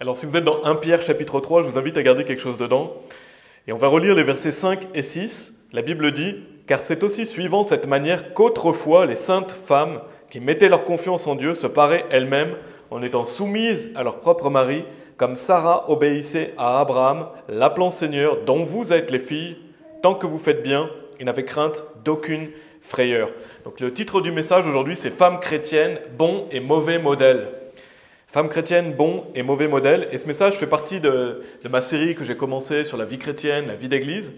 Alors si vous êtes dans 1 Pierre chapitre 3, je vous invite à garder quelque chose dedans. Et on va relire les versets 5 et 6. La Bible dit « Car c'est aussi suivant cette manière qu'autrefois les saintes femmes qui mettaient leur confiance en Dieu se paraient elles-mêmes en étant soumises à leur propre mari, comme Sarah obéissait à Abraham, l'appelant Seigneur, dont vous êtes les filles, tant que vous faites bien et n'avez crainte d'aucune frayeur. » Donc le titre du message aujourd'hui, c'est « Femmes chrétiennes, bons et mauvais modèles ». Femmes chrétiennes, bons et mauvais modèles. Et ce message fait partie de ma série que j'ai commencée sur la vie chrétienne, la vie d'église.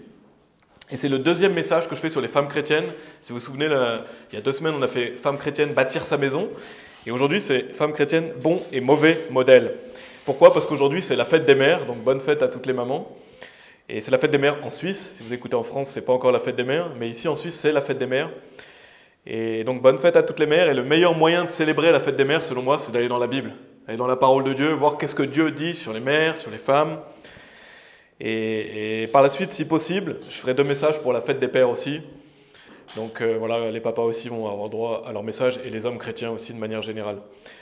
Et c'est le deuxième message que je fais sur les femmes chrétiennes. Si vous vous souvenez, il y a 2 semaines, on a fait « Femmes chrétiennes, bâtir sa maison ». Et aujourd'hui, c'est « Femmes chrétiennes, bons et mauvais modèles ». Pourquoi ? Parce qu'aujourd'hui, c'est la fête des mères, donc bonne fête à toutes les mamans. Et c'est la fête des mères en Suisse. Si vous écoutez en France, ce n'est pas encore la fête des mères, mais ici en Suisse, c'est la fête des mères. Et donc, bonne fête à toutes les mères. Et le meilleur moyen de célébrer la fête des mères, selon moi, c'est d'aller dans la Bible. Aller dans la parole de Dieu, voir qu'est-ce que Dieu dit sur les mères, sur les femmes. Et par la suite, si possible, je ferai 2 messages pour la fête des pères aussi. Donc voilà, les papas aussi vont avoir droit à leur message et les hommes chrétiens aussi de manière générale.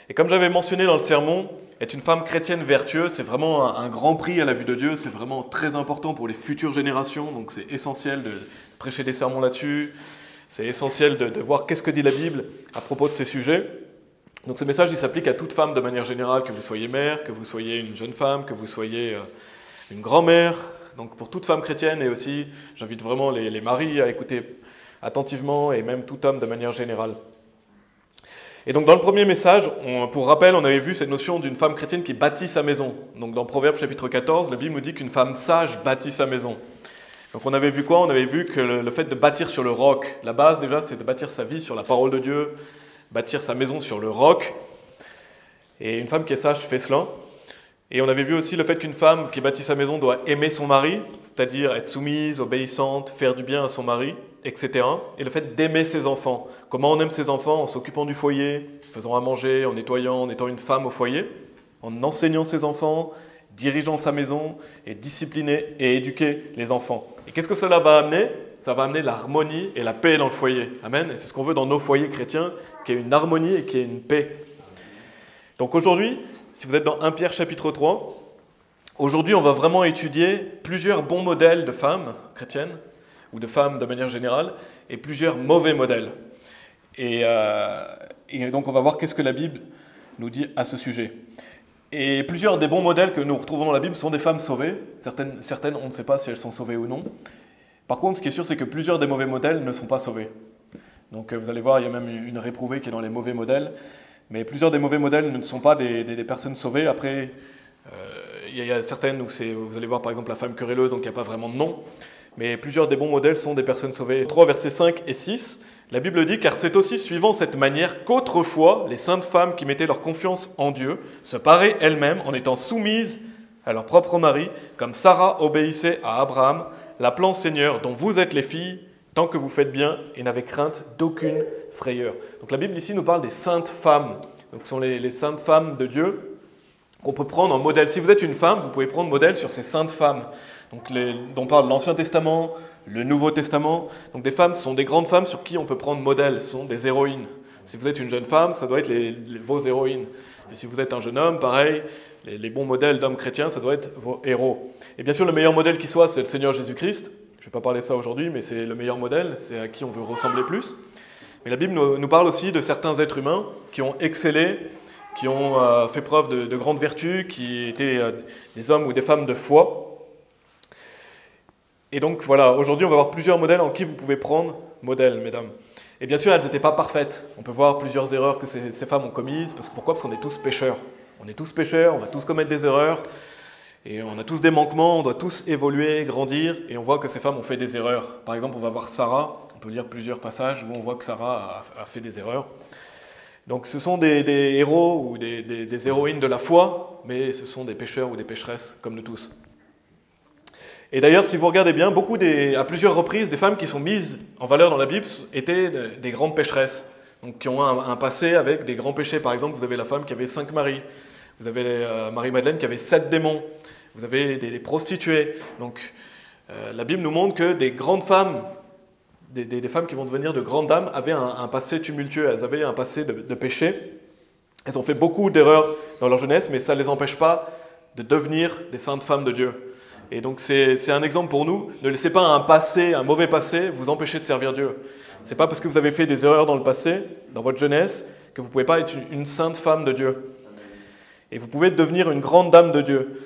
Et comme j'avais mentionné dans le sermon, être une femme chrétienne vertueuse, c'est vraiment un grand prix à la vue de Dieu. C'est vraiment très important pour les futures générations. Donc c'est essentiel de prêcher des sermons là-dessus. C'est essentiel de voir qu'est-ce que dit la Bible à propos de ces sujets. Donc ce message, il s'applique à toute femme de manière générale, que vous soyez mère, que vous soyez une jeune femme, que vous soyez une grand-mère. Donc pour toute femme chrétienne, et aussi, j'invite vraiment les maris à écouter attentivement, et même tout homme de manière générale. Et donc dans le premier message, pour rappel, on avait vu cette notion d'une femme chrétienne qui bâtit sa maison. Donc dans Proverbes chapitre 14, la Bible nous dit qu'une femme sage bâtit sa maison. Donc on avait vu quoi ? On avait vu que le fait de bâtir sur le roc, la base déjà, c'est de bâtir sa vie sur la parole de Dieu, bâtir sa maison sur le roc. Et une femme qui est sage fait cela. Et on avait vu aussi le fait qu'une femme qui bâtit sa maison doit aimer son mari, c'est-à-dire être soumise, obéissante, faire du bien à son mari, etc. Et le fait d'aimer ses enfants. Comment on aime ses enfants ? En s'occupant du foyer, faisant à manger, en nettoyant, en étant une femme au foyer, en enseignant ses enfants, dirigeant sa maison, et discipliner et éduquer les enfants. Et qu'est-ce que cela va amener ? Ça va amener l'harmonie et la paix dans le foyer. Amen. Et c'est ce qu'on veut dans nos foyers chrétiens, qu'il y ait une harmonie et qu'il y ait une paix. Donc aujourd'hui, si vous êtes dans 1 Pierre chapitre 3, aujourd'hui on va vraiment étudier plusieurs bons modèles de femmes chrétiennes, ou de femmes de manière générale, et plusieurs mauvais modèles. Et donc on va voir qu'est-ce que la Bible nous dit à ce sujet. Et plusieurs des bons modèles que nous retrouvons dans la Bible sont des femmes sauvées. Certaines, on ne sait pas si elles sont sauvées ou non. Par contre, ce qui est sûr, c'est que plusieurs des mauvais modèles ne sont pas sauvés. Donc vous allez voir, il y a même une réprouvée qui est dans les mauvais modèles. Mais plusieurs des mauvais modèles ne sont pas des personnes sauvées. Après, il y a certaines où vous allez voir par exemple la femme querelleuse, donc il n'y a pas vraiment de nom. Mais plusieurs des bons modèles sont des personnes sauvées. 3 versets 5 et 6, la Bible dit « Car c'est aussi suivant cette manière qu'autrefois, les saintes femmes qui mettaient leur confiance en Dieu se paraient elles-mêmes en étant soumises à leur propre mari, comme Sarah obéissait à Abraham, l'appelant Seigneur, dont vous êtes les filles, tant que vous faites bien et n'avez crainte d'aucune frayeur. » Donc la Bible ici nous parle des saintes femmes. Donc ce sont les saintes femmes de Dieu qu'on peut prendre en modèle. Si vous êtes une femme, vous pouvez prendre modèle sur ces saintes femmes. Donc dont parle l'Ancien Testament, le Nouveau Testament. Donc des femmes, ce sont des grandes femmes sur qui on peut prendre modèle. Ce sont des héroïnes. Si vous êtes une jeune femme, ça doit être vos héroïnes. Et si vous êtes un jeune homme, pareil, les bons modèles d'hommes chrétiens, ça doit être vos héros. Et bien sûr, le meilleur modèle qui soit, c'est le Seigneur Jésus-Christ. Je ne vais pas parler de ça aujourd'hui, mais c'est le meilleur modèle, c'est à qui on veut ressembler plus. Mais la Bible nous parle aussi de certains êtres humains qui ont excellé, qui ont fait preuve de grandes vertus, qui étaient des hommes ou des femmes de foi. Et donc voilà, aujourd'hui on va voir plusieurs modèles en qui vous pouvez prendre modèle, mesdames. Et bien sûr, elles n'étaient pas parfaites. On peut voir plusieurs erreurs que ces femmes ont commises. Pourquoi ? Parce qu'on est tous pécheurs. On est tous pécheurs, on va tous commettre des erreurs. Et on a tous des manquements, on doit tous évoluer, grandir. Et on voit que ces femmes ont fait des erreurs. Par exemple, on va voir Sarah. On peut lire plusieurs passages où on voit que Sarah a fait des erreurs. Donc ce sont des héros ou des héroïnes de la foi, mais ce sont des pécheurs ou des pécheresses comme nous tous. Et d'ailleurs, si vous regardez bien, à plusieurs reprises, des femmes qui sont mises en valeur dans la Bible étaient des grandes pécheresses, donc qui ont un passé avec des grands péchés. Par exemple, vous avez la femme qui avait 5 maris, vous avez Marie-Madeleine qui avait 7 démons, vous avez des prostituées. Donc la Bible nous montre que des grandes femmes, des femmes qui vont devenir de grandes dames, avaient un passé tumultueux, elles avaient un passé de péché. Elles ont fait beaucoup d'erreurs dans leur jeunesse, mais ça ne les empêche pas de devenir des saintes femmes de Dieu. Et donc c'est un exemple pour nous. Ne laissez pas un passé, un mauvais passé, vous empêcher de servir Dieu. Ce n'est pas parce que vous avez fait des erreurs dans le passé, dans votre jeunesse, que vous ne pouvez pas être une sainte femme de Dieu. Et vous pouvez devenir une grande dame de Dieu.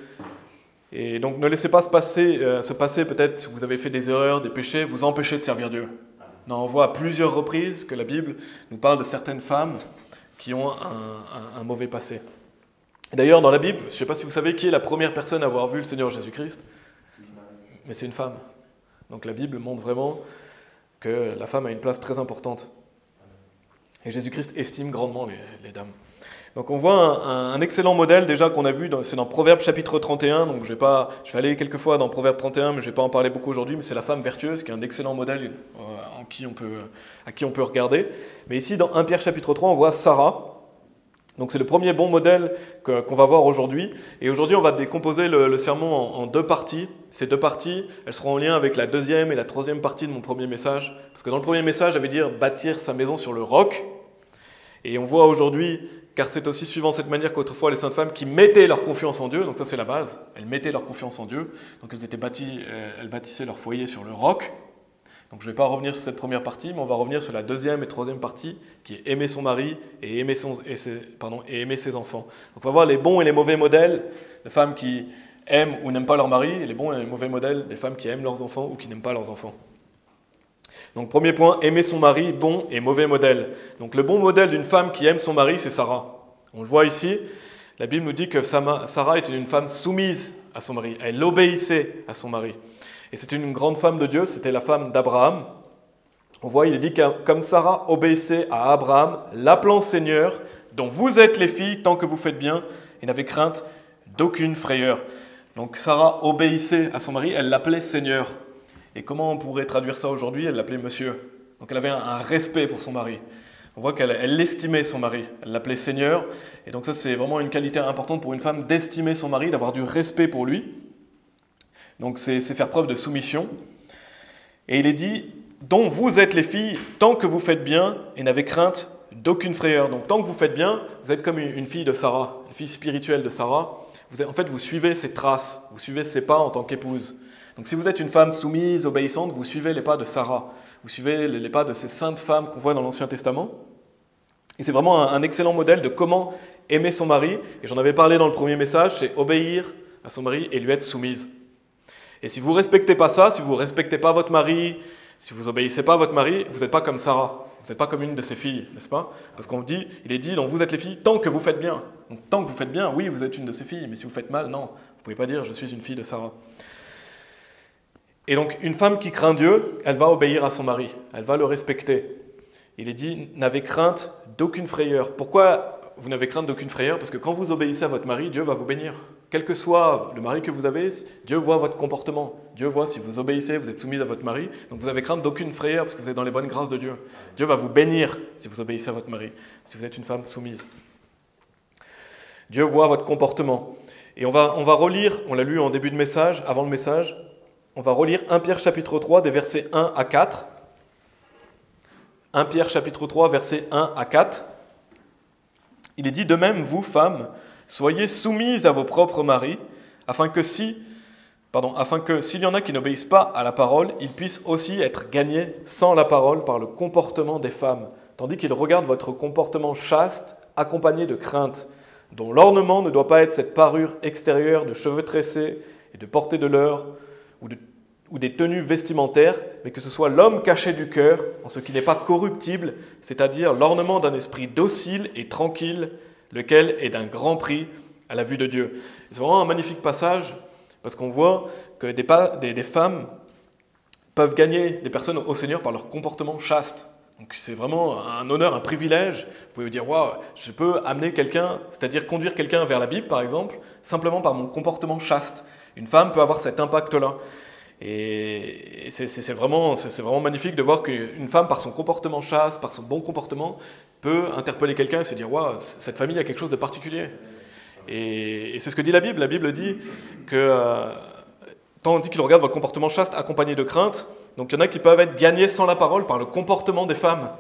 Et donc ne laissez pas ce passé peut-être, vous avez fait des erreurs, des péchés, vous empêcher de servir Dieu. Non, on voit à plusieurs reprises que la Bible nous parle de certaines femmes qui ont un mauvais passé. D'ailleurs, dans la Bible, je ne sais pas si vous savez qui est la première personne à avoir vu le Seigneur Jésus-Christ, mais c'est une femme. Donc la Bible montre vraiment que la femme a une place très importante. Et Jésus-Christ estime grandement les dames. Donc on voit un excellent modèle déjà qu'on a vu, c'est dans Proverbes chapitre 31, donc je vais aller quelques fois dans Proverbes 31, mais je ne vais pas en parler beaucoup aujourd'hui, mais c'est la femme vertueuse qui est un excellent modèle à qui on peut regarder. Mais ici, dans 1 Pierre chapitre 3, on voit Sarah. Donc c'est le premier bon modèle qu'on va voir aujourd'hui. Et aujourd'hui, on va décomposer le sermon en deux parties. Ces deux parties, elles seront en lien avec la deuxième et la troisième partie de mon premier message. Parce que dans le premier message, j'avais dit bâtir sa maison sur le roc. Et on voit aujourd'hui, car c'est aussi suivant cette manière qu'autrefois les saintes femmes qui mettaient leur confiance en Dieu, donc ça c'est la base, elles mettaient leur confiance en Dieu, donc elles bâtissaient leur foyer sur le roc. Donc je ne vais pas revenir sur cette première partie, mais on va revenir sur la deuxième et troisième partie, qui est aimer son mari et aimer ses enfants. Donc on va voir les bons et les mauvais modèles de femmes qui aiment ou n'aiment pas leur mari, et les bons et les mauvais modèles des femmes qui aiment leurs enfants ou qui n'aiment pas leurs enfants. Donc premier point, aimer son mari, bon et mauvais modèle. Donc le bon modèle d'une femme qui aime son mari, c'est Sarah. On le voit ici, la Bible nous dit que Sarah était une femme soumise à son mari, elle obéissait à son mari. Et c'était une grande femme de Dieu, c'était la femme d'Abraham. On voit, il est dit que comme Sarah obéissait à Abraham, l'appelant Seigneur, dont vous êtes les filles tant que vous faites bien, et n'avez crainte d'aucune frayeur. Donc Sarah obéissait à son mari, elle l'appelait Seigneur. Et comment on pourrait traduire ça aujourd'hui? Elle l'appelait Monsieur. Donc elle avait un respect pour son mari. On voit qu'elle estimait son mari, elle l'appelait Seigneur. Et donc ça c'est vraiment une qualité importante pour une femme d'estimer son mari, d'avoir du respect pour lui. Donc c'est faire preuve de soumission. Et il est dit, dont vous êtes les filles, tant que vous faites bien, et n'avez crainte d'aucune frayeur. Donc tant que vous faites bien, vous êtes comme une fille de Sarah, une fille spirituelle de Sarah. Vous suivez ses traces, vous suivez ses pas en tant qu'épouse. Donc si vous êtes une femme soumise, obéissante, vous suivez les pas de Sarah. Vous suivez les pas de ces saintes femmes qu'on voit dans l'Ancien Testament. Et c'est vraiment un excellent modèle de comment aimer son mari. Et j'en avais parlé dans le premier message, c'est obéir à son mari et lui être soumise. Et si vous ne respectez pas ça, si vous ne respectez pas votre mari, si vous n'obéissez pas à votre mari, vous n'êtes pas comme Sarah, vous n'êtes pas comme une de ses filles, n'est-ce pas? Parce il est dit, donc vous êtes les filles tant que vous faites bien. Donc tant que vous faites bien, oui, vous êtes une de ses filles, mais si vous faites mal, non. Vous ne pouvez pas dire, je suis une fille de Sarah. Et donc une femme qui craint Dieu, elle va obéir à son mari, elle va le respecter. Il est dit, n'avez crainte d'aucune frayeur. Pourquoi vous n'avez crainte d'aucune frayeur? Parce que quand vous obéissez à votre mari, Dieu va vous bénir. Quel que soit le mari que vous avez, Dieu voit votre comportement. Dieu voit si vous obéissez, vous êtes soumise à votre mari. Donc vous avez crainte d'aucune frayeur parce que vous êtes dans les bonnes grâces de Dieu. Dieu va vous bénir si vous obéissez à votre mari, si vous êtes une femme soumise. Dieu voit votre comportement. Et on va relire, on l'a lu en début de message, avant le message, on va relire 1 Pierre chapitre 3 des versets 1 à 4. 1 Pierre chapitre 3 versets 1 à 4. Il est dit, de même, vous, femmes, soyez soumises à vos propres maris, afin que s'il y en a qui n'obéissent pas à la parole, ils puissent aussi être gagnés sans la parole par le comportement des femmes, tandis qu'ils regardent votre comportement chaste, accompagné de crainte, dont l'ornement ne doit pas être cette parure extérieure de cheveux tressés et de portée de l'heure, ou des tenues vestimentaires, mais que ce soit l'homme caché du cœur, en ce qui n'est pas corruptible, c'est-à-dire l'ornement d'un esprit docile et tranquille, lequel est d'un grand prix à la vue de Dieu. C'est vraiment un magnifique passage, parce qu'on voit que des femmes peuvent gagner des personnes au Seigneur par leur comportement chaste. Donc c'est vraiment un honneur, un privilège. Vous pouvez vous dire, waouh, je peux amener quelqu'un, c'est-à-dire conduire quelqu'un vers la Bible, par exemple, simplement par mon comportement chaste. Une femme peut avoir cet impact-là. Et c'est vraiment magnifique de voir qu'une femme, par son comportement chaste, par son bon comportement, peut interpeller quelqu'un et se dire « Waouh, cette famille a quelque chose de particulier ». Et c'est ce que dit la Bible. La Bible dit que, tandis qu'il regarde votre comportement chaste accompagné de crainte, donc il y en a qui peuvent être gagnés sans la parole par le comportement des femmes.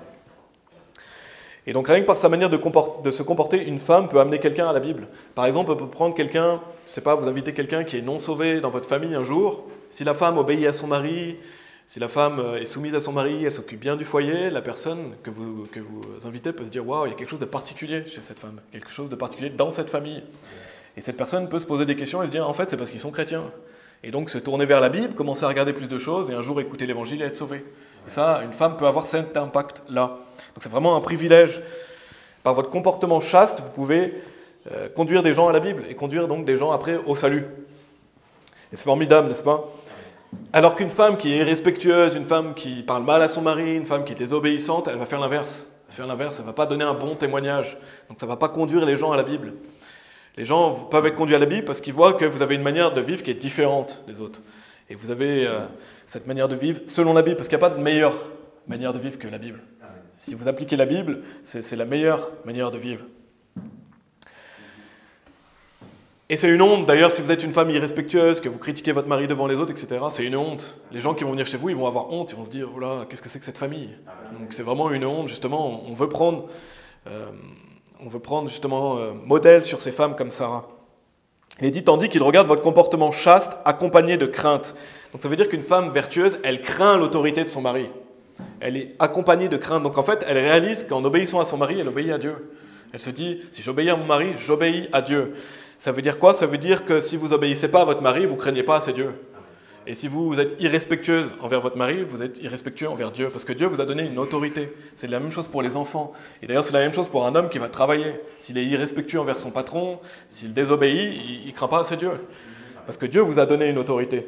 Et donc rien que par sa manière de se comporter, une femme peut amener quelqu'un à la Bible. Par exemple, on peut prendre quelqu'un, je ne sais pas, vous invitez quelqu'un qui est non sauvé dans votre famille un jour. Si la femme obéit à son mari, si la femme est soumise à son mari, elle s'occupe bien du foyer, la personne que vous invitez peut se dire « Waouh, il y a quelque chose de particulier chez cette femme, quelque chose de particulier dans cette famille ». Et cette personne peut se poser des questions et se dire « En fait, c'est parce qu'ils sont chrétiens ». Et donc se tourner vers la Bible, commencer à regarder plus de choses et un jour écouter l'Évangile et être sauvé. Et ça, une femme peut avoir cet impact-là. Donc c'est vraiment un privilège. Par votre comportement chaste, vous pouvez conduire des gens à la Bible et conduire donc des gens après au salut. Et c'est formidable, n'est-ce pas? Alors qu'une femme qui est irrespectueuse, une femme qui parle mal à son mari, une femme qui est désobéissante, elle va faire l'inverse. Elle ne va pas donner un bon témoignage. Donc ça ne va pas conduire les gens à la Bible. Les gens peuvent être conduits à la Bible parce qu'ils voient que vous avez une manière de vivre qui est différente des autres. Et vous avez cette manière de vivre selon la Bible, parce qu'il n'y a pas de meilleure manière de vivre que la Bible. Si vous appliquez la Bible, c'est la meilleure manière de vivre. Et c'est une honte, d'ailleurs, si vous êtes une femme irrespectueuse, que vous critiquez votre mari devant les autres, etc., c'est une honte. Les gens qui vont venir chez vous, ils vont avoir honte, ils vont se dire « Oh là, qu'est-ce que c'est que cette famille ?» Donc c'est vraiment une honte, justement, on veut prendre justement modèle sur ces femmes comme Sarah. Il est dit, tandis qu'il regarde votre comportement chaste, accompagné de crainte. Donc ça veut dire qu'une femme vertueuse, elle craint l'autorité de son mari. Elle est accompagnée de crainte. Donc en fait, elle réalise qu'en obéissant à son mari, elle obéit à Dieu. Elle se dit, si j'obéis à mon mari, j'obéis à Dieu. Ça veut dire quoi? Ça veut dire que si vous obéissez pas à votre mari, vous craignez pas assez Dieu. Et si vous êtes irrespectueuse envers votre mari, vous êtes irrespectueux envers Dieu, parce que Dieu vous a donné une autorité. C'est la même chose pour les enfants. Et d'ailleurs, c'est la même chose pour un homme qui va travailler. S'il est irrespectueux envers son patron, s'il désobéit, il ne craint pas assez Dieu. Parce que Dieu vous a donné une autorité.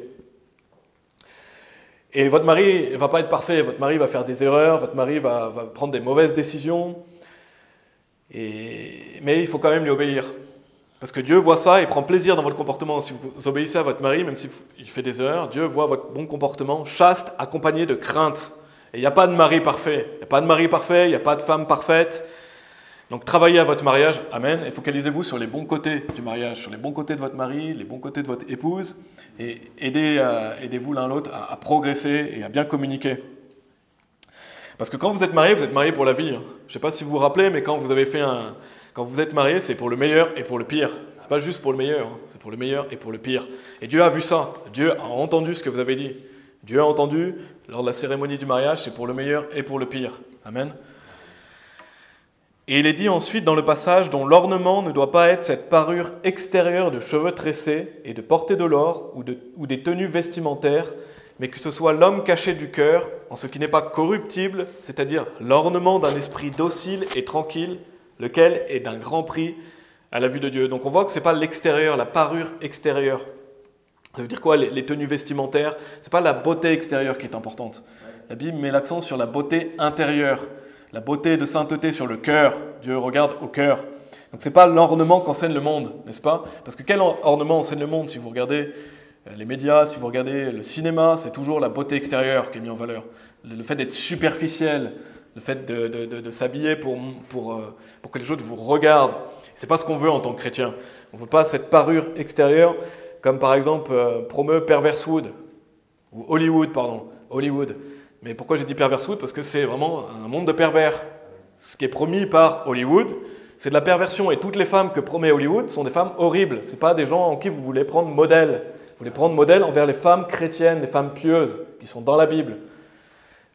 Et votre mari ne va pas être parfait, votre mari va faire des erreurs, votre mari va prendre des mauvaises décisions, mais il faut quand même lui obéir. Parce que Dieu voit ça et prend plaisir dans votre comportement. Si vous obéissez à votre mari, même s'il fait des erreurs, Dieu voit votre bon comportement chaste, accompagné de crainte. Et il n'y a pas de mari parfait. Il n'y a pas de mari parfait, il n'y a pas de femme parfaite. Donc travaillez à votre mariage, amen, et focalisez-vous sur les bons côtés du mariage, sur les bons côtés de votre mari, les bons côtés de votre épouse, et aidez-vous l'un l'autre à progresser et à bien communiquer. Parce que quand vous êtes marié pour la vie. Je ne sais pas si vous vous rappelez, mais quand vous êtes marié, c'est pour le meilleur et pour le pire. C'est pas juste pour le meilleur, c'est pour le meilleur et pour le pire. Et Dieu a vu ça. Dieu a entendu ce que vous avez dit. Dieu a entendu, lors de la cérémonie du mariage, c'est pour le meilleur et pour le pire. Amen. Et il est dit ensuite dans le passage dont l'ornement ne doit pas être cette parure extérieure de cheveux tressés et de porter de l'or ou des tenues vestimentaires, mais que ce soit l'homme caché du cœur en ce qui n'est pas corruptible, c'est-à-dire l'ornement d'un esprit docile et tranquille, lequel est d'un grand prix à la vue de Dieu. Donc on voit que ce n'est pas l'extérieur, la parure extérieure. Ça veut dire quoi, les tenues vestimentaires? Ce n'est pas la beauté extérieure qui est importante. La Bible met l'accent sur la beauté intérieure, la beauté de sainteté sur le cœur. Dieu regarde au cœur. Donc ce n'est pas l'ornement qu'enseigne le monde, n'est-ce pas? Parce que quel ornement enseigne le monde? Si vous regardez les médias, si vous regardez le cinéma, c'est toujours la beauté extérieure qui est mise en valeur. Le fait d'être superficiel, le fait de s'habiller pour que les autres vous regardent. Ce n'est pas ce qu'on veut en tant que chrétien. On ne veut pas cette parure extérieure, comme par exemple promeut Perverswood, ou Hollywood. Mais pourquoi j'ai dit Perverswood? Parce que c'est vraiment un monde de pervers. Ce qui est promis par Hollywood, c'est de la perversion. Et toutes les femmes que promet Hollywood sont des femmes horribles. Ce n'est pas des gens en qui vous voulez prendre modèle. Vous voulez prendre modèle envers les femmes chrétiennes, les femmes pieuses, qui sont dans la Bible.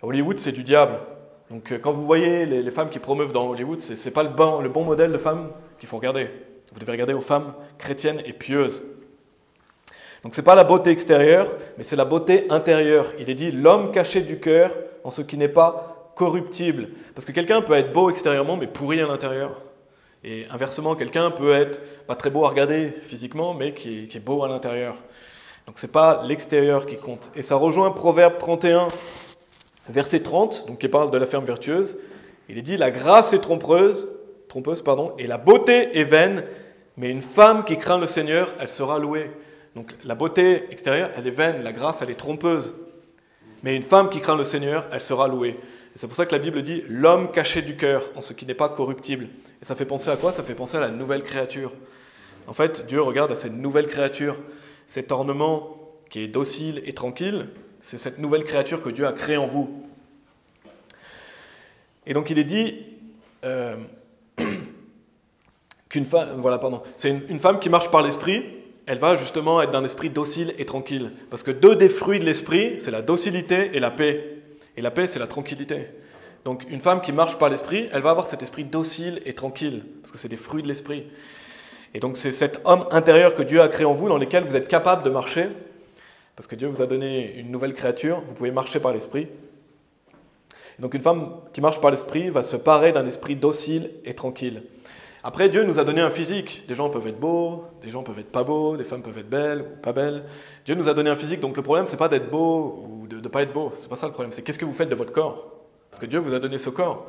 Hollywood, c'est du diable. Donc quand vous voyez les femmes qui promeuvent dans Hollywood, ce n'est pas le bon modèle de femmes qu'il faut regarder. Vous devez regarder aux femmes chrétiennes et pieuses. Donc ce n'est pas la beauté extérieure, mais c'est la beauté intérieure. Il est dit « l'homme caché du cœur en ce qui n'est pas corruptible ». Parce que quelqu'un peut être beau extérieurement, mais pourri à l'intérieur. Et inversement, quelqu'un peut être pas très beau à regarder physiquement, mais qui est beau à l'intérieur. Donc ce n'est pas l'extérieur qui compte. Et ça rejoint Proverbe 31, verset 30, donc qui parle de la femme vertueuse. Il est dit « la grâce est trompeuse, et la beauté est vaine, mais une femme qui craint le Seigneur, elle sera louée. » Donc la beauté extérieure, elle est vaine, la grâce, elle est trompeuse. Mais une femme qui craint le Seigneur, elle sera louée. Et c'est pour ça que la Bible dit « l'homme caché du cœur, en ce qui n'est pas corruptible ». Et ça fait penser à quoi? Ça fait penser à la nouvelle créature. En fait, Dieu regarde à cette nouvelle créature. Cet ornement qui est docile et tranquille, c'est cette nouvelle créature que Dieu a créée en vous. Et donc il est dit qu'une femme, voilà, pardon, c'est une femme qui marche par l'esprit, elle va justement être d'un esprit docile et tranquille. Parce que deux des fruits de l'esprit, c'est la docilité et la paix. Et la paix, c'est la tranquillité. Donc une femme qui marche par l'esprit, elle va avoir cet esprit docile et tranquille, parce que c'est des fruits de l'esprit. Et donc c'est cet homme intérieur que Dieu a créé en vous, dans lequel vous êtes capable de marcher, parce que Dieu vous a donné une nouvelle créature, vous pouvez marcher par l'esprit. Donc une femme qui marche par l'esprit va se parer d'un esprit docile et tranquille. Après, Dieu nous a donné un physique. Des gens peuvent être beaux, des gens peuvent être pas beaux, des femmes peuvent être belles ou pas belles. Dieu nous a donné un physique, donc le problème, c'est pas d'être beau ou de ne pas être beau. C'est pas ça le problème, c'est qu'est-ce que vous faites de votre corps. Parce que Dieu vous a donné ce corps.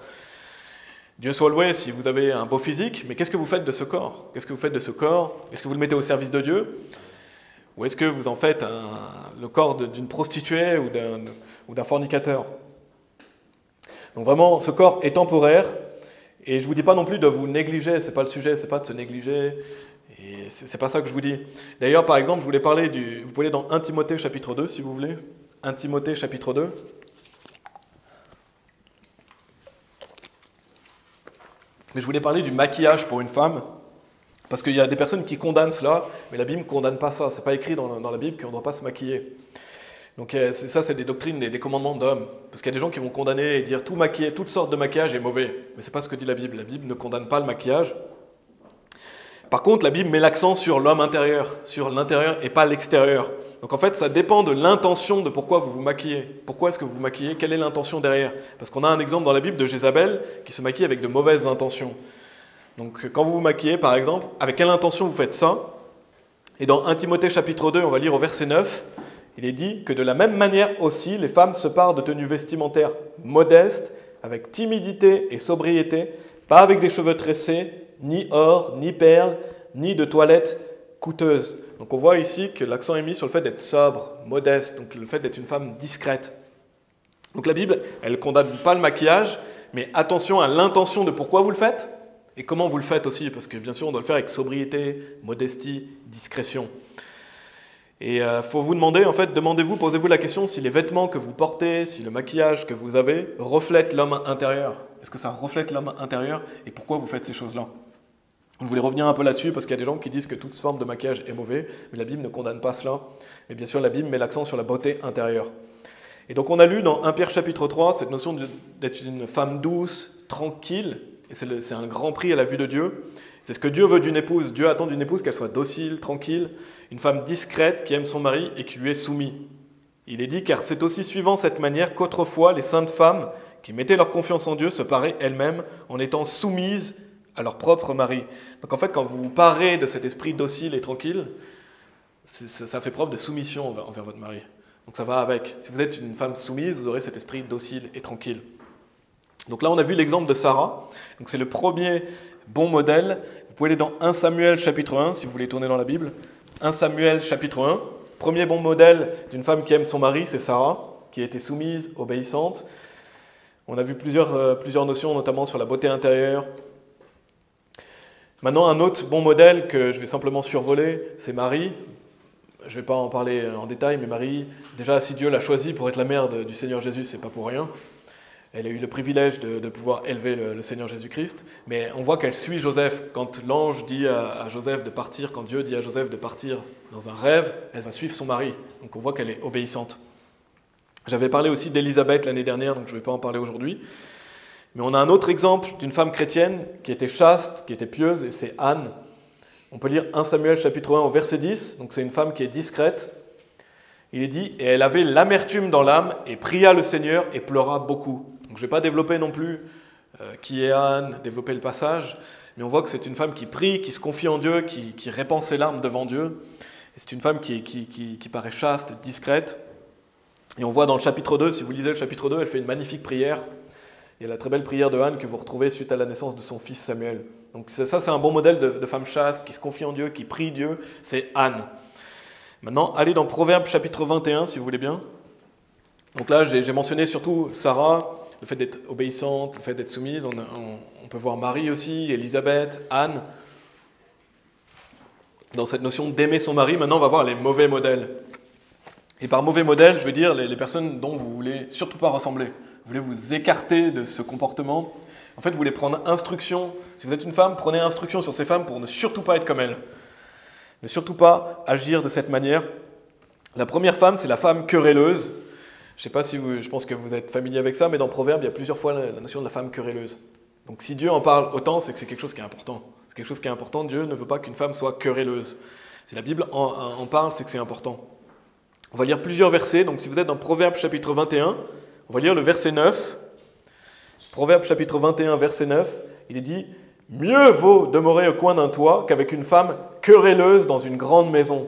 Dieu soit loué si vous avez un beau physique, mais qu'est-ce que vous faites de ce corps? Qu'est-ce que vous faites de ce corps? Est-ce que vous le mettez au service de Dieu? Ou est-ce que vous en faites le corps d'une prostituée ou d'un fornicateur? Donc vraiment, ce corps est temporaire. Et je ne vous dis pas non plus de vous négliger, ce n'est pas le sujet, ce n'est pas de se négliger, et ce n'est pas ça que je vous dis. D'ailleurs, par exemple, je voulais parler vous pouvez aller dans 1 Timothée chapitre 2, si vous voulez. 1 Timothée chapitre 2. Mais je voulais parler du maquillage pour une femme, parce qu'il y a des personnes qui condamnent cela, mais la Bible ne condamne pas ça, ce n'est pas écrit dans la Bible qu'on ne doit pas se maquiller. Donc ça, c'est des doctrines, des commandements d'hommes. Parce qu'il y a des gens qui vont condamner et dire toutes sortes de maquillage est mauvais. Mais ce n'est pas ce que dit la Bible. La Bible ne condamne pas le maquillage. Par contre, la Bible met l'accent sur l'homme intérieur, sur l'intérieur et pas l'extérieur. Donc en fait, ça dépend de l'intention de pourquoi vous vous maquillez. Pourquoi est-ce que vous vous maquillez? Quelle est l'intention derrière? Parce qu'on a un exemple dans la Bible de Jézabel qui se maquille avec de mauvaises intentions. Donc quand vous vous maquillez, par exemple, avec quelle intention vous faites ça? Et dans 1 Timothée chapitre 2, on va lire au verset 9, il est dit que de la même manière aussi, les femmes se parent de tenues vestimentaires modestes, avec timidité et sobriété, pas avec des cheveux tressés, ni or, ni perles, ni de toilettes coûteuses. Donc on voit ici que l'accent est mis sur le fait d'être sobre, modeste, donc le fait d'être une femme discrète. Donc la Bible, elle ne condamne pas le maquillage, mais attention à l'intention de pourquoi vous le faites et comment vous le faites aussi, parce que bien sûr on doit le faire avec sobriété, modestie, discrétion. Et il faut vous demander, en fait, posez-vous la question si les vêtements que vous portez, si le maquillage que vous avez reflètent l'homme intérieur. Est-ce que ça reflète l'homme intérieur et pourquoi vous faites ces choses-là? Je voulais revenir un peu là-dessus parce qu'il y a des gens qui disent que toute forme de maquillage est mauvais, mais la Bible ne condamne pas cela. Mais bien sûr, la Bible met l'accent sur la beauté intérieure. Et donc on a lu dans 1 Pierre chapitre 3 cette notion d'être une femme douce, tranquille, et c'est un grand prix à la vue de Dieu. C'est ce que Dieu veut d'une épouse. Dieu attend d'une épouse qu'elle soit docile, tranquille, une femme discrète qui aime son mari et qui lui est soumise. Il est dit, car c'est aussi suivant cette manière qu'autrefois les saintes femmes qui mettaient leur confiance en Dieu se paraient elles-mêmes en étant soumises à leur propre mari. Donc en fait, quand vous vous parez de cet esprit docile et tranquille, ça fait preuve de soumission envers votre mari. Donc ça va avec. Si vous êtes une femme soumise, vous aurez cet esprit docile et tranquille. Donc là, on a vu l'exemple de Sarah. Donc c'est le premier bon modèle. Vous pouvez aller dans 1 Samuel chapitre 1, si vous voulez tourner dans la Bible. 1 Samuel chapitre 1. Premier bon modèle d'une femme qui aime son mari, c'est Sarah, qui a été soumise, obéissante. On a vu plusieurs notions, notamment sur la beauté intérieure. Maintenant, un autre bon modèle que je vais simplement survoler, c'est Marie. Je ne vais pas en parler en détail, mais Marie, déjà, si Dieu l'a choisie pour être la mère du Seigneur Jésus, c'est pas pour rien. Elle a eu le privilège de pouvoir élever le Seigneur Jésus-Christ, mais on voit qu'elle suit Joseph. Quand l'ange dit à Joseph de partir, quand Dieu dit à Joseph de partir dans un rêve, elle va suivre son mari. Donc on voit qu'elle est obéissante. J'avais parlé aussi d'Élisabeth l'année dernière, donc je ne vais pas en parler aujourd'hui. Mais on a un autre exemple d'une femme chrétienne qui était chaste, qui était pieuse, et c'est Anne. On peut lire 1 Samuel chapitre 1 au verset 10, donc c'est une femme qui est discrète. Il est dit, et elle avait l'amertume dans l'âme, et pria le Seigneur, et pleura beaucoup. Donc je ne vais pas développer non plus qui est Anne, développer le passage, mais on voit que c'est une femme qui prie, qui se confie en Dieu, qui répand ses larmes devant Dieu. Et c'est une femme qui paraît chaste, discrète. Et on voit dans le chapitre 2, si vous lisez le chapitre 2, elle fait une magnifique prière. Il y a la très belle prière de Anne que vous retrouvez suite à la naissance de son fils Samuel. Donc ça, c'est un bon modèle de femme chaste, qui se confie en Dieu, qui prie Dieu, c'est Anne. Maintenant, allez dans Proverbes chapitre 21, si vous voulez bien. Donc là, j'ai mentionné surtout Sarah, le fait d'être obéissante, le fait d'être soumise. On peut voir Marie aussi, Élisabeth, Anne. Dans cette notion d'aimer son mari, maintenant, on va voir les mauvais modèles. Et par mauvais modèles, je veux dire les personnes dont vous voulez surtout pas ressembler. voulez vous écarter de ce comportement. En fait, vous voulez prendre instruction. Si vous êtes une femme, prenez instruction sur ces femmes pour ne surtout pas être comme elles. Ne surtout pas agir de cette manière. La première femme, c'est la femme querelleuse. Je sais pas si vous, je pense que vous êtes familier avec ça, mais dans Proverbe, il y a plusieurs fois la notion de la femme querelleuse. Donc si Dieu en parle autant, c'est que c'est quelque chose qui est important. C'est quelque chose qui est important. Dieu ne veut pas qu'une femme soit querelleuse. Si la Bible en parle, c'est que c'est important. On va lire plusieurs versets. Donc si vous êtes dans Proverbe chapitre 21, on va lire le verset 9. Proverbe chapitre 21, verset 9, il est dit « Mieux vaut demeurer au coin d'un toit qu'avec une femme querelleuse dans une grande maison. »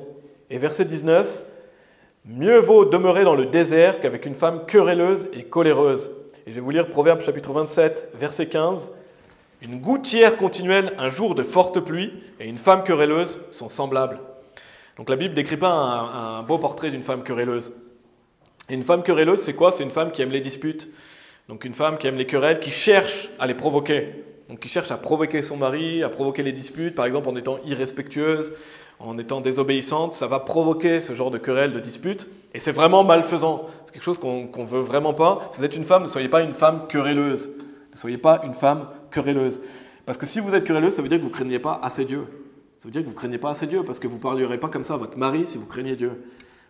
Et verset 19, « Mieux vaut demeurer dans le désert qu'avec une femme querelleuse et coléreuse. » Et je vais vous lire Proverbe chapitre 27, verset 15. « Une gouttière continuelle un jour de forte pluie et une femme querelleuse sont semblables. » Donc la Bible ne décrit pas un beau portrait d'une femme querelleuse. Et une femme querelleuse, c'est quoi? C'est une femme qui aime les disputes. Donc une femme qui aime les querelles, qui cherche à les provoquer. Donc qui cherche à provoquer son mari, à provoquer les disputes, par exemple en étant irrespectueuse, en étant désobéissante, ça va provoquer ce genre de querelles, de disputes, et c'est vraiment malfaisant. C'est quelque chose qu'on ne veut vraiment pas. Si vous êtes une femme, ne soyez pas une femme querelleuse. Ne soyez pas une femme querelleuse. Parce que si vous êtes querelleuse, ça veut dire que vous ne craignez pas assez Dieu. Ça veut dire que vous ne craignez pas assez Dieu, parce que vous ne parlerez pas comme ça à votre mari si vous craignez Dieu.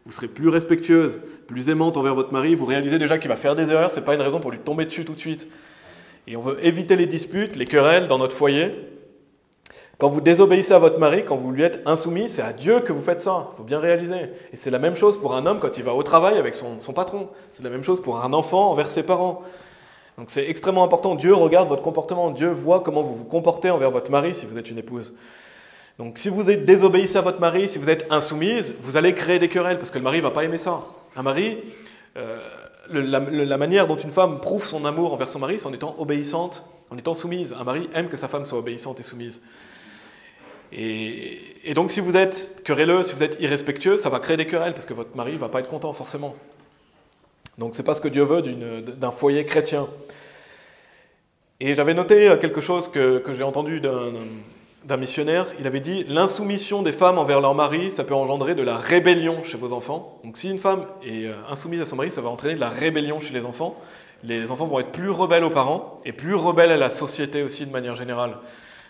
Vous serez plus respectueuse, plus aimante envers votre mari, vous réalisez déjà qu'il va faire des erreurs, ce n'est pas une raison pour lui tomber dessus tout de suite. Et on veut éviter les disputes, les querelles dans notre foyer. Quand vous désobéissez à votre mari, quand vous lui êtes insoumis, c'est à Dieu que vous faites ça, il faut bien réaliser. Et c'est la même chose pour un homme quand il va au travail avec son patron. C'est la même chose pour un enfant envers ses parents. Donc c'est extrêmement important, Dieu regarde votre comportement, Dieu voit comment vous vous comportez envers votre mari si vous êtes une épouse. Donc si vous désobéissez à votre mari, si vous êtes insoumise, vous allez créer des querelles parce que le mari ne va pas aimer ça. Un mari, la manière dont une femme prouve son amour envers son mari, c'est en étant obéissante, en étant soumise. Un mari aime que sa femme soit obéissante et soumise. Et donc si vous êtes querelleux, si vous êtes irrespectueux, ça va créer des querelles parce que votre mari ne va pas être content forcément. Donc ce n'est pas ce que Dieu veut d'un foyer chrétien. Et j'avais noté quelque chose que j'ai entendu d'un missionnaire, il avait dit « L'insoumission des femmes envers leur mari, ça peut engendrer de la rébellion chez vos enfants. » Donc si une femme est insoumise à son mari, ça va entraîner de la rébellion chez les enfants. Les enfants vont être plus rebelles aux parents et plus rebelles à la société aussi de manière générale.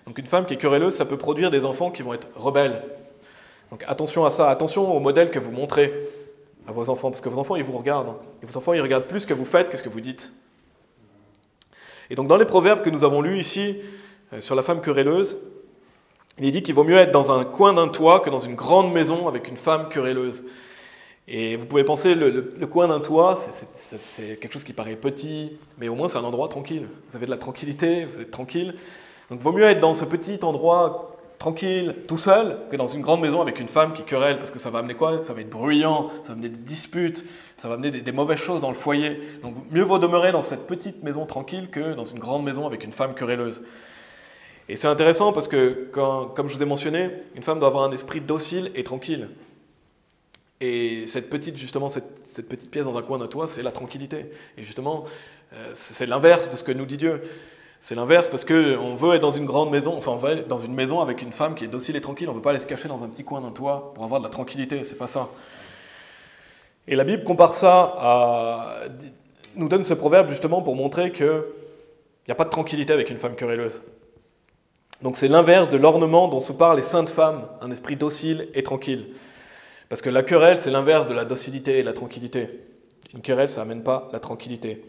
Donc une femme qui est querelleuse, ça peut produire des enfants qui vont être rebelles. Donc attention à ça, attention au modèle que vous montrez à vos enfants, parce que vos enfants, ils vous regardent. Et vos enfants, ils regardent plus ce que vous faites que ce que vous dites. Et donc dans les proverbes que nous avons lus ici, sur la femme querelleuse, il est dit qu'il vaut mieux être dans un coin d'un toit que dans une grande maison avec une femme querelleuse. Et vous pouvez penser, le coin d'un toit, c'est quelque chose qui paraît petit, mais au moins c'est un endroit tranquille. Vous avez de la tranquillité, vous êtes tranquille. Donc il vaut mieux être dans ce petit endroit tranquille, tout seul, que dans une grande maison avec une femme qui querelle, parce que ça va amener quoi? Ça va être bruyant, ça va amener des disputes, ça va amener des mauvaises choses dans le foyer. Donc mieux vaut demeurer dans cette petite maison tranquille que dans une grande maison avec une femme querelleuse. Et c'est intéressant parce que, comme je vous ai mentionné, une femme doit avoir un esprit docile et tranquille. Et cette petite pièce dans un coin d'un toit, c'est la tranquillité. Et justement, c'est l'inverse de ce que nous dit Dieu. C'est l'inverse parce qu'on veut être dans une grande maison, enfin on veut être dans une maison avec une femme qui est docile et tranquille. On ne veut pas aller se cacher dans un petit coin d'un toit pour avoir de la tranquillité, c'est pas ça. Et la Bible compare ça nous donne ce proverbe justement pour montrer qu'il n'y a pas de tranquillité avec une femme querelleuse. Donc c'est l'inverse de l'ornement dont se parlent les saintes femmes, un esprit docile et tranquille. Parce que la querelle, c'est l'inverse de la docilité et la tranquillité. Une querelle, ça n'amène pas la tranquillité.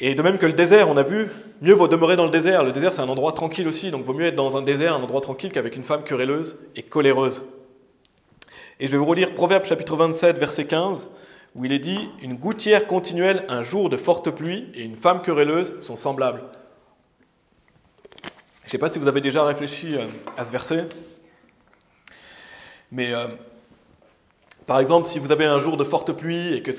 Et de même que le désert, on a vu, mieux vaut demeurer dans le désert. Le désert, c'est un endroit tranquille aussi, donc il vaut mieux être dans un désert, un endroit tranquille, qu'avec une femme querelleuse et coléreuse. Et je vais vous relire Proverbe chapitre 27, verset 15, où il est dit « Une gouttière continuelle un jour de forte pluie et une femme querelleuse sont semblables. » Je ne sais pas si vous avez déjà réfléchi à ce verset, mais par exemple, si vous avez un jour de forte pluie et que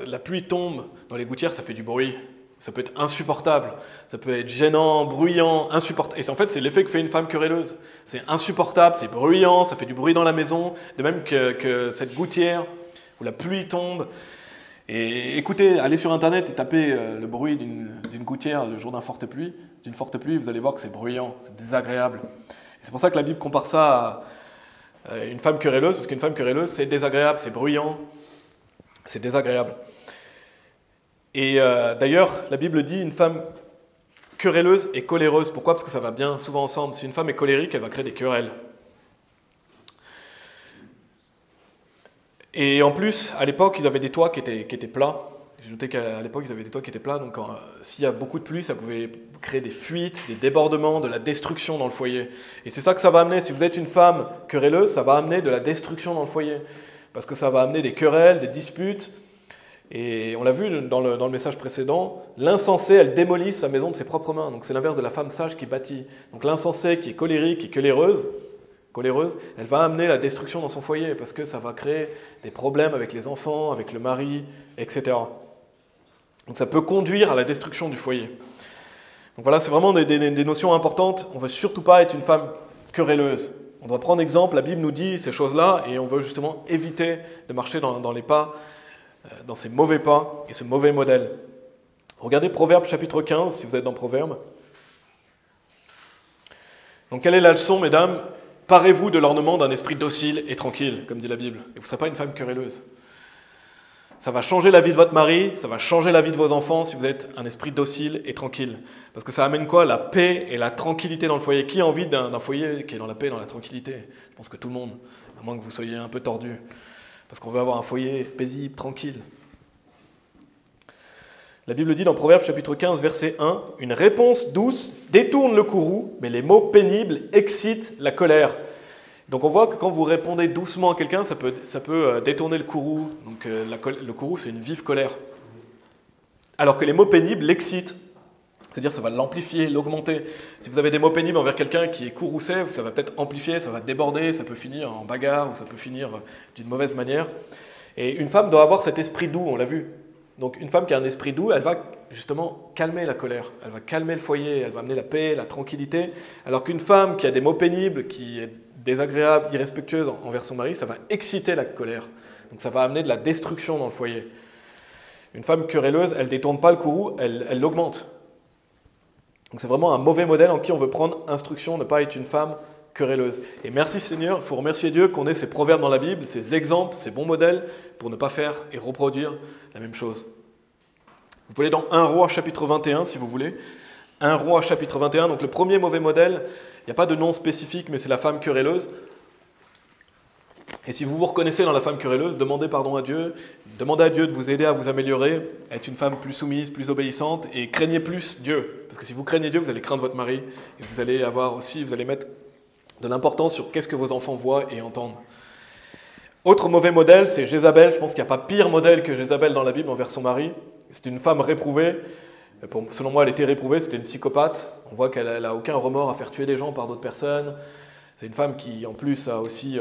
la pluie tombe dans les gouttières, ça fait du bruit. Ça peut être insupportable, ça peut être gênant, bruyant, insupportable. Et en fait, c'est l'effet que fait une femme querelleuse. C'est insupportable, c'est bruyant, ça fait du bruit dans la maison, de même que cette gouttière où la pluie tombe. Et écoutez, allez sur Internet et tapez le bruit d'une gouttière le jour d'une forte pluie, vous allez voir que c'est bruyant, c'est désagréable. Et c'est pour ça que la Bible compare ça à une femme querelleuse, parce qu'une femme querelleuse, c'est désagréable, c'est bruyant, c'est désagréable. Et d'ailleurs, la Bible dit une femme querelleuse et coléreuse. Pourquoi? Parce que ça va bien souvent ensemble. Si une femme est colérique, elle va créer des querelles. Et en plus, à l'époque, ils avaient des toits qui étaient plats. J'ai noté qu'à l'époque, ils avaient des toits qui étaient plats, donc s'il y a beaucoup de pluie, ça pouvait créer des fuites, des débordements, de la destruction dans le foyer. Et c'est ça que ça va amener. Si vous êtes une femme querelleuse, ça va amener de la destruction dans le foyer. Parce que ça va amener des querelles, des disputes. Et on l'a vu dans le message précédent, l'insensée, elle démolit sa maison de ses propres mains. Donc c'est l'inverse de la femme sage qui bâtit. Donc l'insensée qui est colérique et coléreuse, elle va amener la destruction dans son foyer parce que ça va créer des problèmes avec les enfants, avec le mari, etc. Donc ça peut conduire à la destruction du foyer. Donc voilà, c'est vraiment des notions importantes. On ne veut surtout pas être une femme querelleuse. On doit prendre exemple, la Bible nous dit ces choses-là et on veut justement éviter de marcher dans les pas, dans ces mauvais pas et ce mauvais modèle. Regardez Proverbes chapitre 15, si vous êtes dans Proverbes. Donc quelle est la leçon, mesdames? Parez-vous de l'ornement d'un esprit docile et tranquille, comme dit la Bible. Et vous ne serez pas une femme querelleuse. Ça va changer la vie de votre mari, ça va changer la vie de vos enfants si vous êtes un esprit docile et tranquille. Parce que ça amène quoi? La paix et la tranquillité dans le foyer. Qui a envie d'un foyer qui est dans la paix et dans la tranquillité? Je pense que tout le monde, à moins que vous soyez un peu tordu. Parce qu'on veut avoir un foyer paisible, tranquille. La Bible dit dans Proverbes chapitre 15, verset 1, « Une réponse douce détourne le courroux, mais les mots pénibles excitent la colère. » Donc on voit que quand vous répondez doucement à quelqu'un, ça peut détourner le courroux. Donc le courroux, c'est une vive colère. Alors que les mots pénibles l'excitent. C'est-à-dire ça va l'amplifier, l'augmenter. Si vous avez des mots pénibles envers quelqu'un qui est courroucé, ça va peut-être amplifier, ça va déborder, ça peut finir en bagarre, ou ça peut finir d'une mauvaise manière. Et une femme doit avoir cet esprit doux, on l'a vu. Donc une femme qui a un esprit doux, elle va justement calmer la colère, elle va calmer le foyer, elle va amener la paix, la tranquillité. Alors qu'une femme qui a des mots pénibles, qui est désagréable, irrespectueuse envers son mari, ça va exciter la colère. Donc ça va amener de la destruction dans le foyer. Une femme querelleuse, elle ne détourne pas le courroux, elle l'augmente. Donc c'est vraiment un mauvais modèle en qui on veut prendre instruction, ne pas être une femme querelleuse. Et merci Seigneur, il faut remercier Dieu qu'on ait ces proverbes dans la Bible, ces exemples, ces bons modèles, pour ne pas faire et reproduire la même chose. Vous pouvez aller dans 1 Roi chapitre 21 si vous voulez. 1 Roi chapitre 21, donc le premier mauvais modèle, il n'y a pas de nom spécifique, mais c'est la femme querelleuse. Et si vous vous reconnaissez dans la femme querelleuse, demandez pardon à Dieu, demandez à Dieu de vous aider à vous améliorer, à être une femme plus soumise, plus obéissante, et craignez plus Dieu. Parce que si vous craignez Dieu, vous allez craindre votre mari, et vous allez mettre de l'importance sur qu'est-ce que vos enfants voient et entendent. Autre mauvais modèle, c'est Jézabel. Je pense qu'il n'y a pas pire modèle que Jézabel dans la Bible envers son mari. C'est une femme réprouvée. Selon moi, elle était réprouvée, c'était une psychopathe. On voit qu'elle n'a aucun remords à faire tuer des gens par d'autres personnes. C'est une femme qui, en plus, a aussi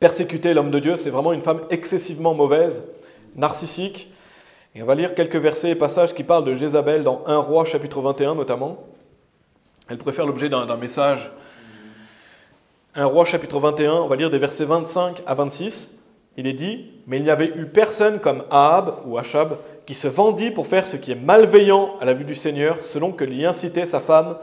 persécuté l'homme de Dieu. C'est vraiment une femme excessivement mauvaise, narcissique. Et on va lire quelques versets et passages qui parlent de Jézabel dans 1 Roi chapitre 21 notamment. Elle pourrait faire l'objet d'un message. 1 Roi chapitre 21, on va lire des versets 25 à 26. Il est dit « Mais il n'y avait eu personne comme Ahab ou Achab qui se vendit pour faire ce qui est malveillant à la vue du Seigneur, selon que l'y incitait sa femme. »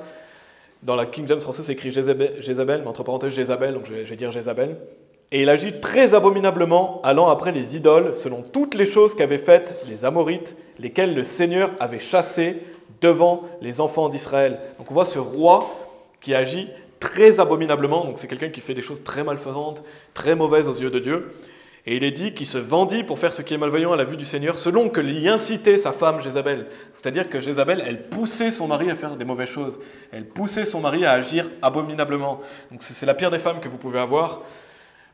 Dans la King James française, c'est écrit Jézabel, mais entre parenthèses Jézabel, donc je vais dire Jézabel. « Et il agit très abominablement, allant après les idoles, selon toutes les choses qu'avaient faites les Amorites, lesquels le Seigneur avait chassés devant les enfants d'Israël. » Donc on voit ce roi qui agit très abominablement, donc c'est quelqu'un qui fait des choses très malfaisantes, très mauvaises aux yeux de Dieu. Et il est dit qu'il se vendit pour faire ce qui est malveillant à la vue du Seigneur, selon que l'y incitait sa femme Jézabel. C'est-à-dire que Jézabel, elle poussait son mari à faire des mauvaises choses. Elle poussait son mari à agir abominablement. Donc c'est la pire des femmes que vous pouvez avoir,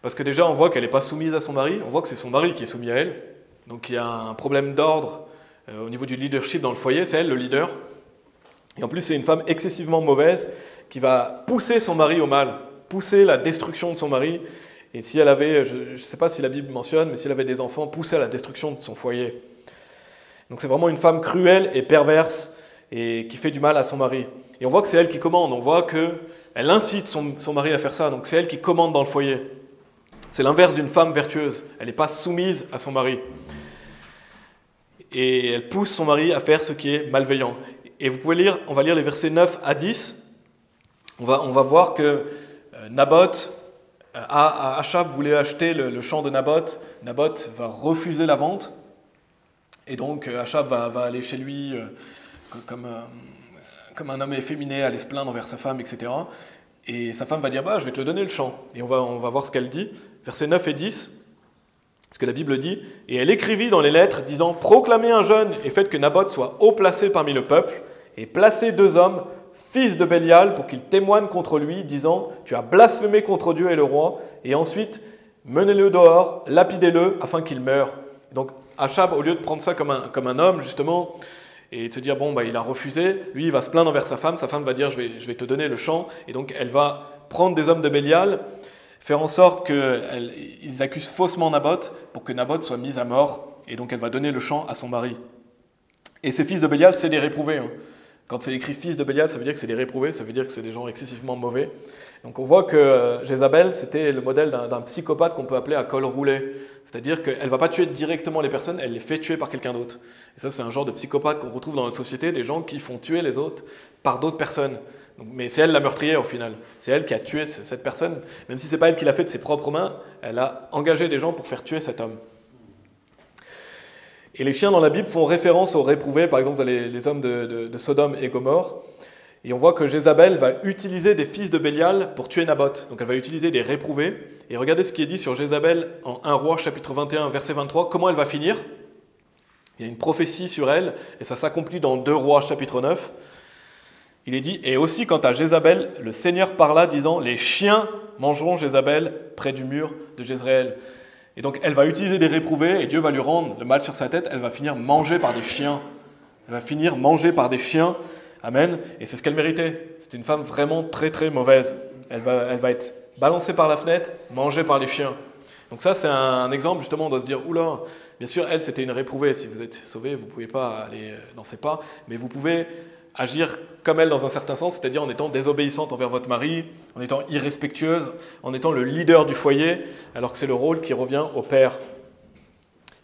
parce que déjà on voit qu'elle n'est pas soumise à son mari, on voit que c'est son mari qui est soumis à elle. Donc il y a un problème d'ordre au niveau du leadership dans le foyer, c'est elle le leader. Et en plus c'est une femme excessivement mauvaise qui va pousser son mari au mal, pousser la destruction de son mari. Et si elle avait, je ne sais pas si la Bible mentionne, mais si elle avait des enfants, pousser à la destruction de son foyer. Donc c'est vraiment une femme cruelle et perverse et qui fait du mal à son mari. Et on voit que c'est elle qui commande, on voit qu'elle incite son mari à faire ça, donc c'est elle qui commande dans le foyer. C'est l'inverse d'une femme vertueuse, elle n'est pas soumise à son mari. Et elle pousse son mari à faire ce qui est malveillant. Et vous pouvez lire, on va lire les versets 9 à 10, on va voir que Naboth, Achab voulait acheter le champ de Naboth. Naboth va refuser la vente. Et donc Achab va aller chez lui comme, comme un homme efféminé, aller se plaindre envers sa femme, etc. Et sa femme va dire, bah, je vais te donner le champ. Et on va voir ce qu'elle dit. Versets 9 et 10, ce que la Bible dit. Et elle écrivit dans les lettres, disant, proclamez un jeûne et faites que Naboth soit haut placé parmi le peuple, et placez 2 hommes, fils de Bélial, pour qu'ils témoignent contre lui, disant, tu as blasphémé contre Dieu et le roi, et ensuite, menez-le dehors, lapidez-le, afin qu'il meure. Donc Achab, au lieu de prendre ça comme un homme, justement, et de se dire, bon, bah, il a refusé, lui, il va se plaindre envers sa femme va dire, je vais te donner le champ, et donc elle va prendre des hommes de Bélial, faire en sorte qu'ils accusent faussement Naboth, pour que Naboth soit mis à mort, et donc elle va donner le champ à son mari. Et ces fils de Bélial, c'est des réprouvés. Quand c'est écrit fils de Bélial, ça veut dire que c'est des réprouvés, ça veut dire que c'est des gens excessivement mauvais. Donc on voit que Jézabel, c'était le modèle d'un psychopathe qu'on peut appeler à col roulé. C'est-à-dire qu'elle ne va pas tuer directement les personnes, elle les fait tuer par quelqu'un d'autre. Et ça, c'est un genre de psychopathe qu'on retrouve dans la société, des gens qui font tuer les autres par d'autres personnes. Donc, mais c'est elle la meurtrière au final. C'est elle qui a tué cette personne. Même si ce n'est pas elle qui l'a fait de ses propres mains, elle a engagé des gens pour faire tuer cet homme. Et les chiens dans la Bible font référence aux réprouvés, par exemple les hommes de Sodome et Gomorrhe. Et on voit que Jézabel va utiliser des fils de Bélial pour tuer Naboth. Donc elle va utiliser des réprouvés. Et regardez ce qui est dit sur Jézabel en 1 Roi chapitre 21, verset 23. Comment elle va finir? Il y a une prophétie sur elle, et ça s'accomplit dans 2 Rois chapitre 9. Il est dit, et aussi quant à Jézabel, le Seigneur parla disant, les chiens mangeront Jézabel près du mur de Jezréel. Et donc elle va utiliser des réprouvés, et Dieu va lui rendre le mal sur sa tête, elle va finir mangée par des chiens. Elle va finir mangée par des chiens. Amen. Et c'est ce qu'elle méritait. C'était une femme vraiment très très mauvaise. Elle va être balancée par la fenêtre, mangée par les chiens. Donc ça, c'est un exemple, justement, on doit se dire, oula, bien sûr, elle, c'était une réprouvée. Si vous êtes sauvé, vous ne pouvez pas aller dans ses pas, mais vous pouvez agir comme elle dans un certain sens, c'est-à-dire en étant désobéissante envers votre mari, en étant irrespectueuse, en étant le leader du foyer, alors que c'est le rôle qui revient au père.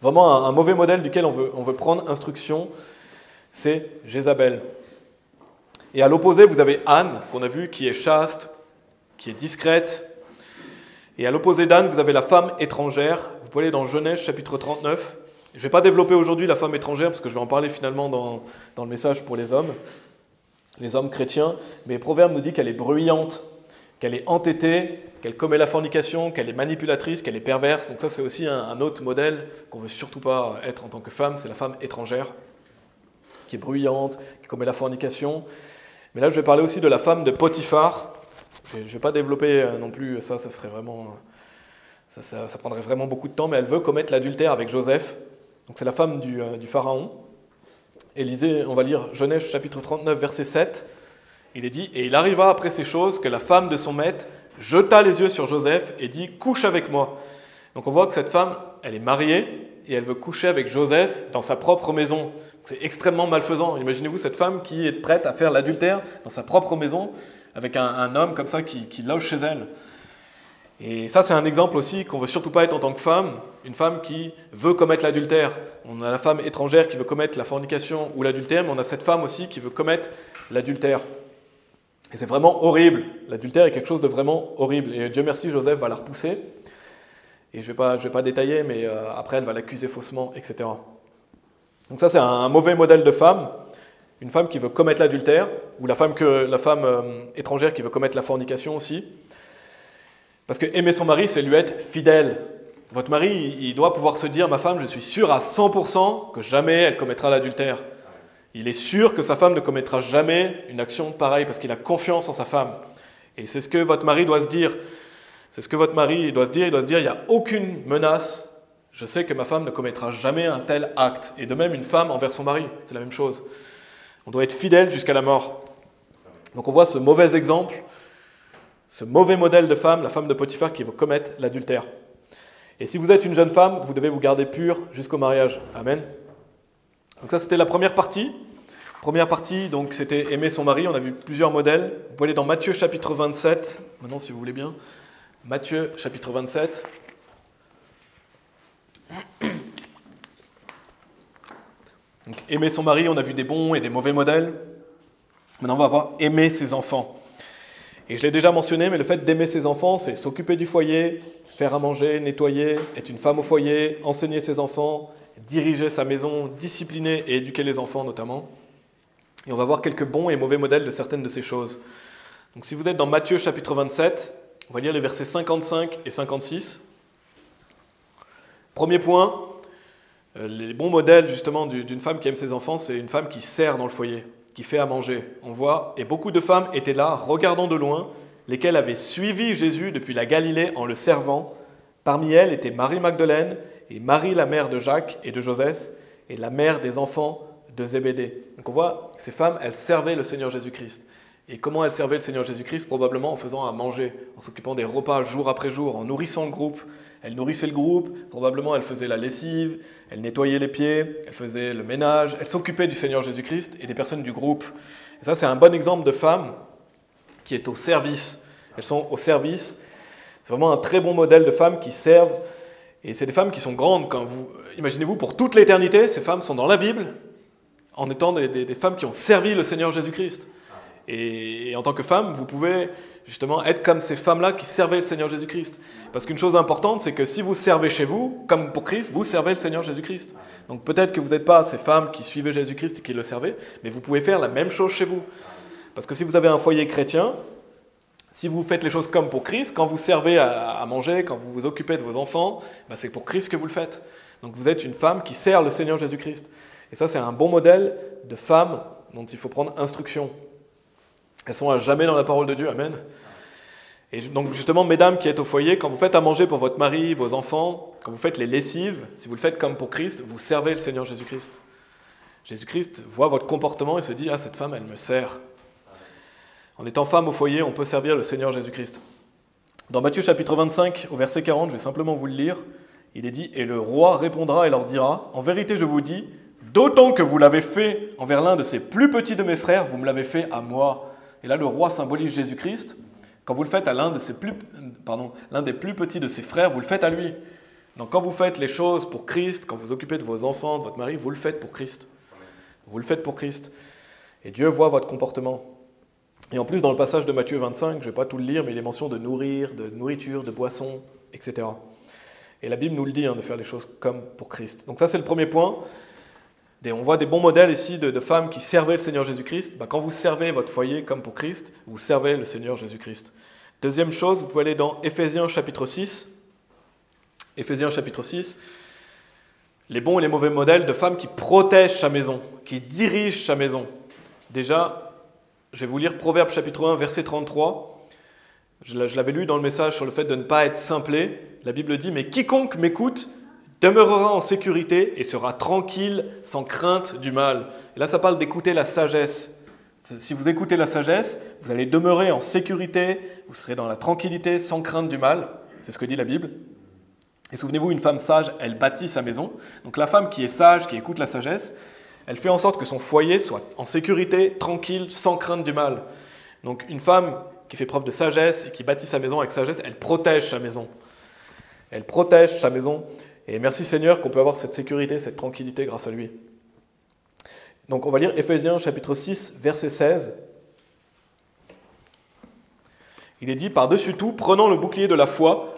Vraiment un mauvais modèle duquel on veut prendre instruction, c'est Jézabel. Et à l'opposé, vous avez Anne, qu'on a vu, qui est chaste, qui est discrète. Et à l'opposé d'Anne, vous avez la femme étrangère. Vous pouvez aller dans Genèse chapitre 39. Je ne vais pas développer aujourd'hui la femme étrangère, parce que je vais en parler finalement dans le message pour les hommes chrétiens. Mais Proverbe nous dit qu'elle est bruyante, qu'elle est entêtée, qu'elle commet la fornication, qu'elle est manipulatrice, qu'elle est perverse. Donc ça, c'est aussi un autre modèle qu'on ne veut surtout pas être en tant que femme, c'est la femme étrangère, qui est bruyante, qui commet la fornication. Mais là, je vais parler aussi de la femme de Potiphar. Je ne vais pas développer non plus ça ferait vraiment, ça prendrait vraiment beaucoup de temps, mais elle veut commettre l'adultère avec Joseph. Donc c'est la femme du pharaon. Et lisez, on va lire Genèse chapitre 39, verset 7. Il est dit, « Et il arriva après ces choses que la femme de son maître jeta les yeux sur Joseph et dit, « Couche avec moi. » Donc on voit que cette femme, elle est mariée et elle veut coucher avec Joseph dans sa propre maison. C'est extrêmement malfaisant. Imaginez-vous cette femme qui est prête à faire l'adultère dans sa propre maison avec un homme comme ça qui loge chez elle. Et ça, c'est un exemple aussi qu'on ne veut surtout pas être en tant que femme, une femme qui veut commettre l'adultère. On a la femme étrangère qui veut commettre la fornication ou l'adultère, mais on a cette femme aussi qui veut commettre l'adultère. Et c'est vraiment horrible. L'adultère est quelque chose de vraiment horrible. Et Dieu merci, Joseph va la repousser. Et je vais pas détailler, mais après, elle va l'accuser faussement, etc. Donc ça, c'est un mauvais modèle de femme. Une femme qui veut commettre l'adultère, ou la femme étrangère qui veut commettre la fornication aussi. Parce que aimer son mari, c'est lui être fidèle. Votre mari, il doit pouvoir se dire, ma femme, je suis sûr à 100% que jamais elle commettra l'adultère. Il est sûr que sa femme ne commettra jamais une action pareille, parce qu'il a confiance en sa femme. Et c'est ce que votre mari doit se dire. C'est ce que votre mari doit se dire. Il doit se dire, il n'y a aucune menace. Je sais que ma femme ne commettra jamais un tel acte. Et de même, une femme envers son mari, c'est la même chose. On doit être fidèle jusqu'à la mort. Donc on voit ce mauvais exemple, ce mauvais modèle de femme, la femme de Potiphar qui veut commettre l'adultère. Et si vous êtes une jeune femme, vous devez vous garder pure jusqu'au mariage. Amen. Donc ça, c'était la première partie. Première partie, donc c'était aimer son mari. On a vu plusieurs modèles. Vous pouvez aller dans Matthieu chapitre 27, maintenant si vous voulez bien. Matthieu chapitre 27. Donc, aimer son mari, on a vu des bons et des mauvais modèles. Maintenant, on va voir aimer ses enfants. Et je l'ai déjà mentionné, mais le fait d'aimer ses enfants, c'est s'occuper du foyer, faire à manger, nettoyer, être une femme au foyer, enseigner ses enfants, diriger sa maison, discipliner et éduquer les enfants notamment. Et on va voir quelques bons et mauvais modèles de certaines de ces choses. Donc si vous êtes dans Matthieu chapitre 27, on va lire les versets 55 et 56. Premier point, les bons modèles justement d'une femme qui aime ses enfants, c'est une femme qui sert dans le foyer, qui fait à manger. On voit, et beaucoup de femmes étaient là, regardant de loin, lesquelles avaient suivi Jésus depuis la Galilée en le servant. Parmi elles étaient Marie Magdeleine et Marie la mère de Jacques et de Joseph et la mère des enfants de Zébédée. Donc on voit, ces femmes, elles servaient le Seigneur Jésus-Christ. Et comment elles servaient le Seigneur Jésus-Christ? Probablement en faisant à manger, en s'occupant des repas jour après jour, en nourrissant le groupe. Elles nourrissaient le groupe, probablement elles faisaient la lessive, elles nettoyaient les pieds, elles faisaient le ménage, elles s'occupaient du Seigneur Jésus-Christ et des personnes du groupe. Et ça, c'est un bon exemple de femme qui est au service. Elles sont au service. C'est vraiment un très bon modèle de femmes qui servent. Et c'est des femmes qui sont grandes. Imaginez-vous, pour toute l'éternité, ces femmes sont dans la Bible, en étant des femmes qui ont servi le Seigneur Jésus-Christ. Et en tant que femme, vous pouvez justement être comme ces femmes-là qui servaient le Seigneur Jésus-Christ. Parce qu'une chose importante, c'est que si vous servez chez vous, comme pour Christ, vous servez le Seigneur Jésus-Christ. Donc peut-être que vous n'êtes pas ces femmes qui suivaient Jésus-Christ et qui le servaient, mais vous pouvez faire la même chose chez vous. Parce que si vous avez un foyer chrétien, si vous faites les choses comme pour Christ, quand vous servez à manger, quand vous vous occupez de vos enfants, ben c'est pour Christ que vous le faites. Donc vous êtes une femme qui sert le Seigneur Jésus-Christ. Et ça, c'est un bon modèle de femme dont il faut prendre instruction. Elles sont à jamais dans la parole de Dieu, amen. Et donc justement, mesdames qui êtes au foyer, quand vous faites à manger pour votre mari, vos enfants, quand vous faites les lessives, si vous le faites comme pour Christ, vous servez le Seigneur Jésus-Christ. Jésus-Christ voit votre comportement et se dit « Ah, cette femme, elle me sert ». En étant femme au foyer, on peut servir le Seigneur Jésus-Christ. Dans Matthieu chapitre 25, au verset 40, je vais simplement vous le lire, il est dit « Et le roi répondra et leur dira, en vérité je vous dis, d'autant que vous l'avez fait envers l'un de ces plus petits de mes frères, vous me l'avez fait à moi. » Et là, le roi symbolise Jésus-Christ. Quand vous le faites à l'un des plus petits de ses frères, vous le faites à lui. Donc quand vous faites les choses pour Christ, quand vous occupez de vos enfants, de votre mari, vous le faites pour Christ. Vous le faites pour Christ. Et Dieu voit votre comportement. Et en plus, dans le passage de Matthieu 25, je ne vais pas tout le lire, mais il est mention de nourrir, de nourriture, de boissons, etc. Et la Bible nous le dit, de faire les choses comme pour Christ. Donc ça, c'est le premier point. On voit des bons modèles ici de femmes qui servaient le Seigneur Jésus-Christ. Quand vous servez votre foyer comme pour Christ, vous servez le Seigneur Jésus-Christ. Deuxième chose, vous pouvez aller dans Éphésiens chapitre 6. Éphésiens chapitre 6. Les bons et les mauvais modèles de femmes qui protègent sa maison, qui dirigent sa maison. Déjà, je vais vous lire Proverbes chapitre 1, verset 33. Je l'avais lu dans le message sur le fait de ne pas être simplé. La Bible dit « Mais quiconque m'écoute demeurera en sécurité et sera tranquille sans crainte du mal. » Et là, ça parle d'écouter la sagesse. Si vous écoutez la sagesse, vous allez demeurer en sécurité, vous serez dans la tranquillité sans crainte du mal. C'est ce que dit la Bible. Et souvenez-vous, une femme sage, elle bâtit sa maison. Donc la femme qui est sage, qui écoute la sagesse, elle fait en sorte que son foyer soit en sécurité, tranquille, sans crainte du mal. Donc une femme qui fait preuve de sagesse et qui bâtit sa maison avec sagesse, elle protège sa maison. Elle protège sa maison. Et merci Seigneur qu'on peut avoir cette sécurité, cette tranquillité grâce à lui. Donc on va lire Éphésiens chapitre 6, verset 16. Il est dit, par-dessus tout, prenant le bouclier de la foi,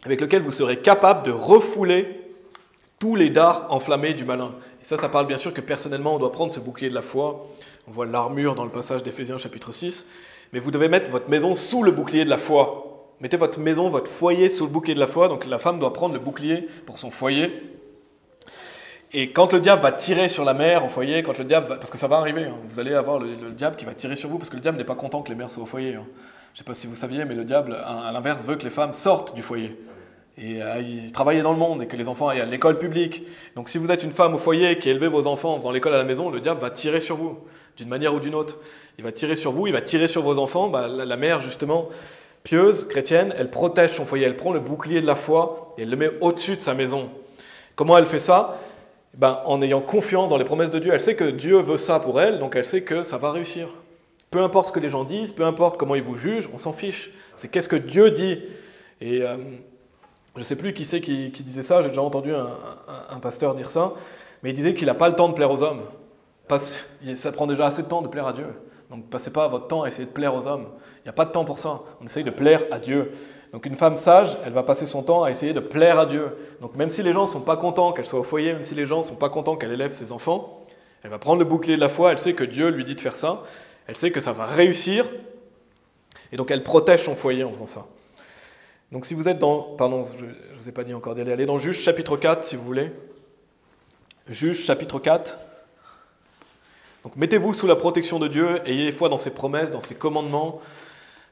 avec lequel vous serez capable de refouler tous les dards enflammés du malin. Et ça parle bien sûr que personnellement on doit prendre ce bouclier de la foi. On voit l'armure dans le passage d'Éphésiens chapitre 6. Mais vous devez mettre votre maison sous le bouclier de la foi. Mettez votre maison, votre foyer sous le bouclier de la foi. Donc la femme doit prendre le bouclier pour son foyer. Et quand le diable va tirer sur la mère au foyer, parce que ça va arriver, vous allez avoir le diable qui va tirer sur vous, parce que le diable n'est pas content que les mères soient au foyer. Je ne sais pas si vous saviez, mais le diable, à l'inverse, veut que les femmes sortent du foyer. Et aillent travailler dans le monde, et que les enfants aillent à l'école publique. Donc si vous êtes une femme au foyer qui élevez vos enfants en faisant l'école à la maison, le diable va tirer sur vous, d'une manière ou d'une autre. Il va tirer sur vous, il va tirer sur vos enfants. La mère, justement, pieuse, chrétienne, elle protège son foyer, elle prend le bouclier de la foi et elle le met au-dessus de sa maison. Comment elle fait ça ? En ayant confiance dans les promesses de Dieu. Elle sait que Dieu veut ça pour elle, donc elle sait que ça va réussir. Peu importe ce que les gens disent, peu importe comment ils vous jugent, on s'en fiche. C'est qu'est-ce que Dieu dit. Et je ne sais plus qui c'est qui disait ça, j'ai déjà entendu un pasteur dire ça, mais il disait qu'il n'a pas le temps de plaire aux hommes. Ça prend déjà assez de temps de plaire à Dieu. Donc ne passez pas votre temps à essayer de plaire aux hommes. Il n'y a pas de temps pour ça. On essaye de plaire à Dieu. Donc une femme sage, elle va passer son temps à essayer de plaire à Dieu. Donc même si les gens ne sont pas contents qu'elle soit au foyer, même si les gens ne sont pas contents qu'elle élève ses enfants, elle va prendre le bouclier de la foi, elle sait que Dieu lui dit de faire ça, elle sait que ça va réussir, et donc elle protège son foyer en faisant ça. Donc si vous êtes dans... Pardon, je ne vous ai pas dit encore d'y aller. Allez dans Juge chapitre 4 si vous voulez. Juge chapitre 4. Donc mettez-vous sous la protection de Dieu, ayez foi dans ses promesses, dans ses commandements.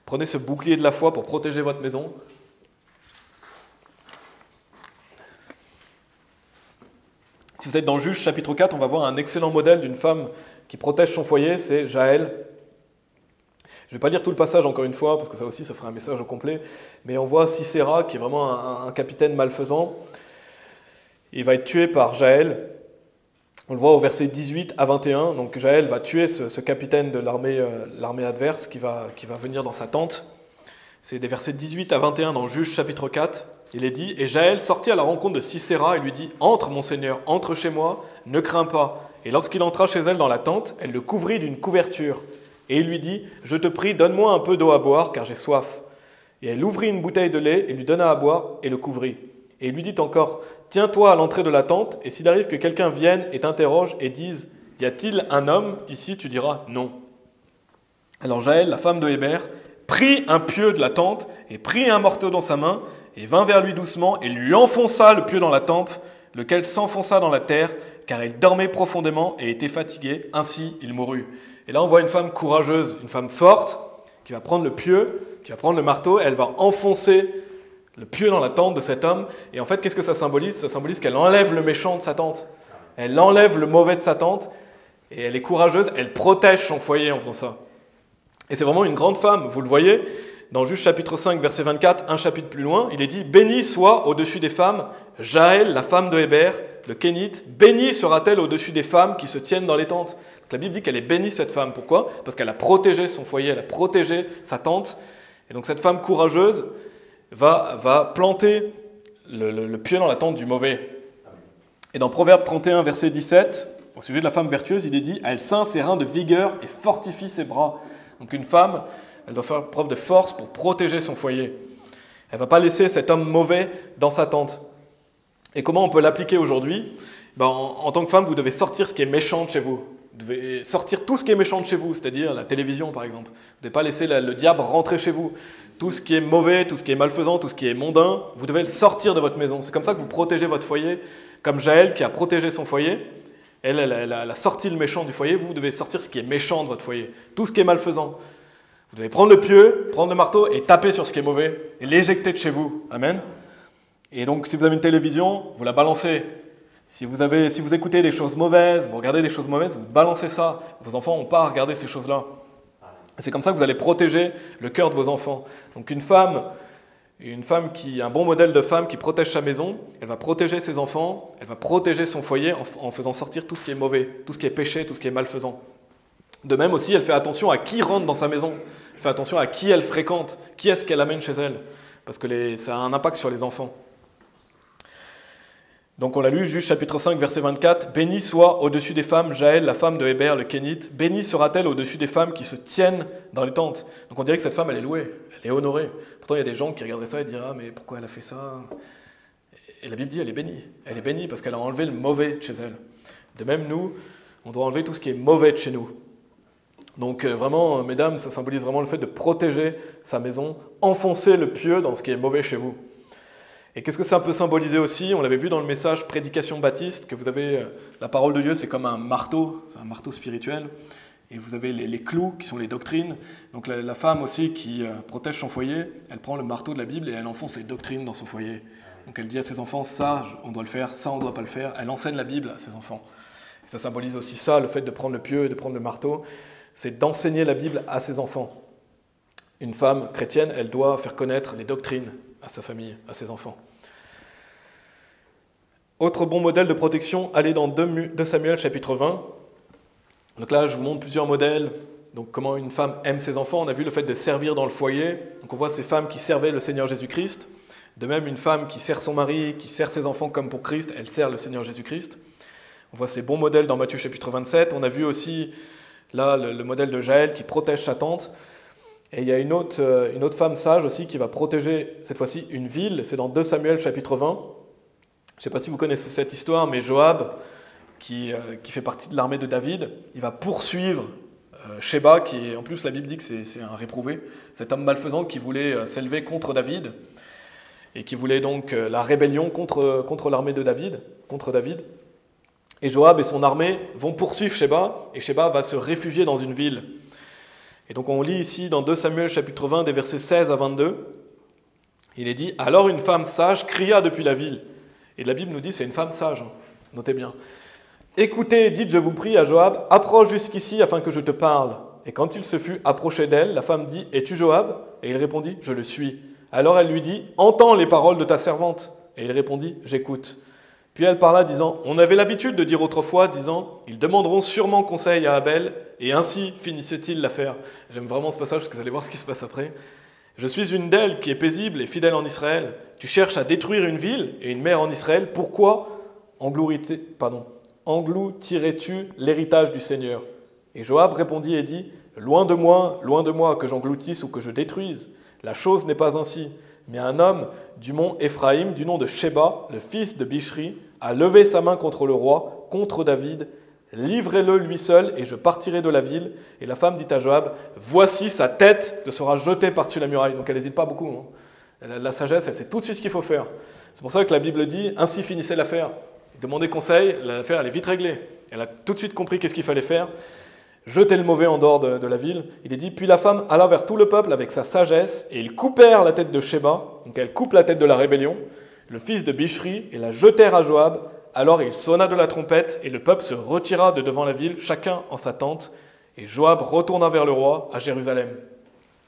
Prenez ce bouclier de la foi pour protéger votre maison. Si vous êtes dans Juge chapitre 4, on va voir un excellent modèle d'une femme qui protège son foyer, c'est Jaël. Je ne vais pas lire tout le passage encore une fois, parce que ça aussi, ça ferait un message au complet. Mais on voit Sisera, qui est vraiment un capitaine malfaisant. Il va être tué par Jaël. On le voit au verset 18 à 21. Donc Jaël va tuer ce capitaine de l'armée adverse qui va venir dans sa tente. C'est des versets 18 à 21 dans Juge chapitre 4. Il est dit « Et Jaël sortit à la rencontre de Sisera et lui dit « Entre, mon Seigneur, entre chez moi, ne crains pas. » Et lorsqu'il entra chez elle dans la tente, elle le couvrit d'une couverture. Et il lui dit « Je te prie, donne-moi un peu d'eau à boire, car j'ai soif. » Et elle ouvrit une bouteille de lait et lui donna à boire et le couvrit. Et il lui dit encore « Tiens-toi à l'entrée de la tente, et s'il arrive que quelqu'un vienne et t'interroge et dise « Y a-t-il un homme ici ?» tu diras « Non. » Alors Jaël, la femme de Hébert, prit un pieu de la tente et prit un marteau dans sa main et vint vers lui doucement et lui enfonça le pieu dans la tempe, lequel s'enfonça dans la terre, car il dormait profondément et était fatigué. Ainsi, il mourut. Et là, on voit une femme courageuse, une femme forte, qui va prendre le pieu, qui va prendre le marteau, et elle va enfoncer le pieu dans la tente de cet homme. Et en fait, qu'est-ce que ça symbolise? Ça symbolise qu'elle enlève le méchant de sa tente. Elle enlève le mauvais de sa tente, et elle est courageuse, elle protège son foyer en faisant ça. Et c'est vraiment une grande femme, vous le voyez. Dans Juge chapitre 5, verset 24, un chapitre plus loin, il est dit « Bénie soit au-dessus des femmes Jaël, la femme de Hébert, le Kénite. Bénie sera-t-elle au-dessus des femmes qui se tiennent dans les tentes. » Donc la Bible dit qu'elle est bénie, cette femme. Pourquoi? Parce qu'elle a protégé son foyer, elle a protégé sa tente. Et donc cette femme courageuse va planter le pied dans la tente du mauvais. Et dans Proverbe 31, verset 17, au sujet de la femme vertueuse, il est dit « Elle ceint ses reins de vigueur et fortifie ses bras. » Donc une femme, elle doit faire preuve de force pour protéger son foyer. Elle ne va pas laisser cet homme mauvais dans sa tente. Et comment on peut l'appliquer aujourd'hui? En tant que femme, vous devez sortir ce qui est méchant de chez vous. Vous devez sortir tout ce qui est méchant de chez vous, c'est-à-dire la télévision par exemple. Vous ne devez pas laisser le diable rentrer chez vous. Tout ce qui est mauvais, tout ce qui est malfaisant, tout ce qui est mondain, vous devez le sortir de votre maison. C'est comme ça que vous protégez votre foyer. Comme Jaël qui a protégé son foyer, elle a sorti le méchant du foyer, vous devez sortir ce qui est méchant de votre foyer. Tout ce qui est malfaisant. Vous devez prendre le pieu, prendre le marteau et taper sur ce qui est mauvais et l'éjecter de chez vous. Amen. Et donc, si vous avez une télévision, vous la balancez. Si vous écoutez des choses mauvaises, vous regardez des choses mauvaises, vous balancez ça. Vos enfants n'ont pas à regarder ces choses-là. C'est comme ça que vous allez protéger le cœur de vos enfants. Donc, un bon modèle de femme qui protège sa maison, elle va protéger ses enfants, elle va protéger son foyer en faisant sortir tout ce qui est mauvais, tout ce qui est péché, tout ce qui est malfaisant. De même aussi, elle fait attention à qui rentre dans sa maison. Elle fait attention à qui elle fréquente, qui est-ce qu'elle amène chez elle. Parce que ça a un impact sur les enfants. Donc on l'a lu, Juge chapitre 5, verset 24. « Bénie soit au-dessus des femmes Jaël, la femme de Hébert, le Kénite. Bénie sera-t-elle au-dessus des femmes qui se tiennent dans les tentes. » Donc on dirait que cette femme, elle est louée, elle est honorée. Pourtant, il y a des gens qui regarderaient ça et diraient « Ah, mais pourquoi elle a fait ça ?» Et la Bible dit, elle est bénie. Elle est bénie parce qu'elle a enlevé le mauvais de chez elle. De même, nous, on doit enlever tout ce qui est mauvais de chez nous. Donc vraiment, mesdames, ça symbolise vraiment le fait de protéger sa maison, enfoncer le pieu dans ce qui est mauvais chez vous. Et qu'est-ce que ça peut symboliser aussi? On l'avait vu dans le message Prédication Baptiste, que vous avez, la parole de Dieu, c'est comme un marteau, c'est un marteau spirituel, et vous avez les clous qui sont les doctrines. Donc la femme aussi qui protège son foyer, elle prend le marteau de la Bible et elle enfonce les doctrines dans son foyer. Donc elle dit à ses enfants, ça on doit le faire, ça on ne doit pas le faire. Elle enseigne la Bible à ses enfants. Et ça symbolise aussi ça, le fait de prendre le pieu et de prendre le marteau, c'est d'enseigner la Bible à ses enfants. Une femme chrétienne, elle doit faire connaître les doctrines à sa famille, à ses enfants. Autre bon modèle de protection, allez dans 2 Samuel chapitre 20. Donc là, je vous montre plusieurs modèles. Donc comment une femme aime ses enfants. On a vu le fait de servir dans le foyer. Donc on voit ces femmes qui servaient le Seigneur Jésus-Christ. De même, une femme qui sert son mari, qui sert ses enfants comme pour Christ, elle sert le Seigneur Jésus-Christ. On voit ces bons modèles dans Matthieu chapitre 27. On a vu aussi là le modèle de Jaël qui protège sa tente. Et il y a une autre femme sage aussi qui va protéger, cette fois-ci, une ville. C'est dans 2 Samuel chapitre 20. Je ne sais pas si vous connaissez cette histoire, mais Joab, qui fait partie de l'armée de David, il va poursuivre Sheba, qui en plus la Bible dit que c'est un réprouvé, cet homme malfaisant qui voulait s'élever contre David, et qui voulait donc la rébellion contre l'armée de David, contre David. Et Joab et son armée vont poursuivre Sheba, et Sheba va se réfugier dans une ville. Et donc on lit ici dans 2 Samuel chapitre 20, des versets 16 à 22, il est dit « Alors une femme sage cria depuis la ville ». Et la Bible nous dit c'est une femme sage, hein. Notez bien. « Écoutez, dites, je vous prie, à Joab, approche jusqu'ici afin que je te parle. » Et quand il se fut approché d'elle, la femme dit « Es-tu Joab » Et il répondit « Je le suis. » Alors elle lui dit « Entends les paroles de ta servante. » Et il répondit « J'écoute. » Puis elle parla, disant « On avait l'habitude de dire autrefois, disant « Ils demanderont sûrement conseil à Abel, et ainsi finissait-il l'affaire. » J'aime vraiment ce passage parce que vous allez voir ce qui se passe après. « Je suis une d'elles qui est paisible et fidèle en Israël. Tu cherches à détruire une ville et une mère en Israël. Pourquoi engloutirais-tu l'héritage du Seigneur ?» Et Joab répondit et dit « loin de moi, que j'engloutisse ou que je détruise. La chose n'est pas ainsi. Mais un homme du mont Éphraïm, du nom de Sheba, le fils de Bichri, a levé sa main contre le roi, contre David. Livrez-le lui seul, et je partirai de la ville. » Et la femme dit à Joab, « Voici sa tête te sera jetée par-dessus la muraille. » Donc elle n'hésite pas beaucoup, hein. La sagesse, elle sait tout de suite ce qu'il faut faire. C'est pour ça que la Bible dit, ainsi finissait l'affaire. Demandez conseil, l'affaire elle est vite réglée. Elle a tout de suite compris qu'est-ce qu'il fallait faire. Jeter le mauvais en dehors de la ville. Il est dit, puis la femme alla vers tout le peuple avec sa sagesse, et ils coupèrent la tête de Sheba, donc elle coupe la tête de la rébellion, le fils de Bichri, et la jetèrent à Joab. Alors il sonna de la trompette, et le peuple se retira de devant la ville, chacun en sa tente, et Joab retourna vers le roi à Jérusalem.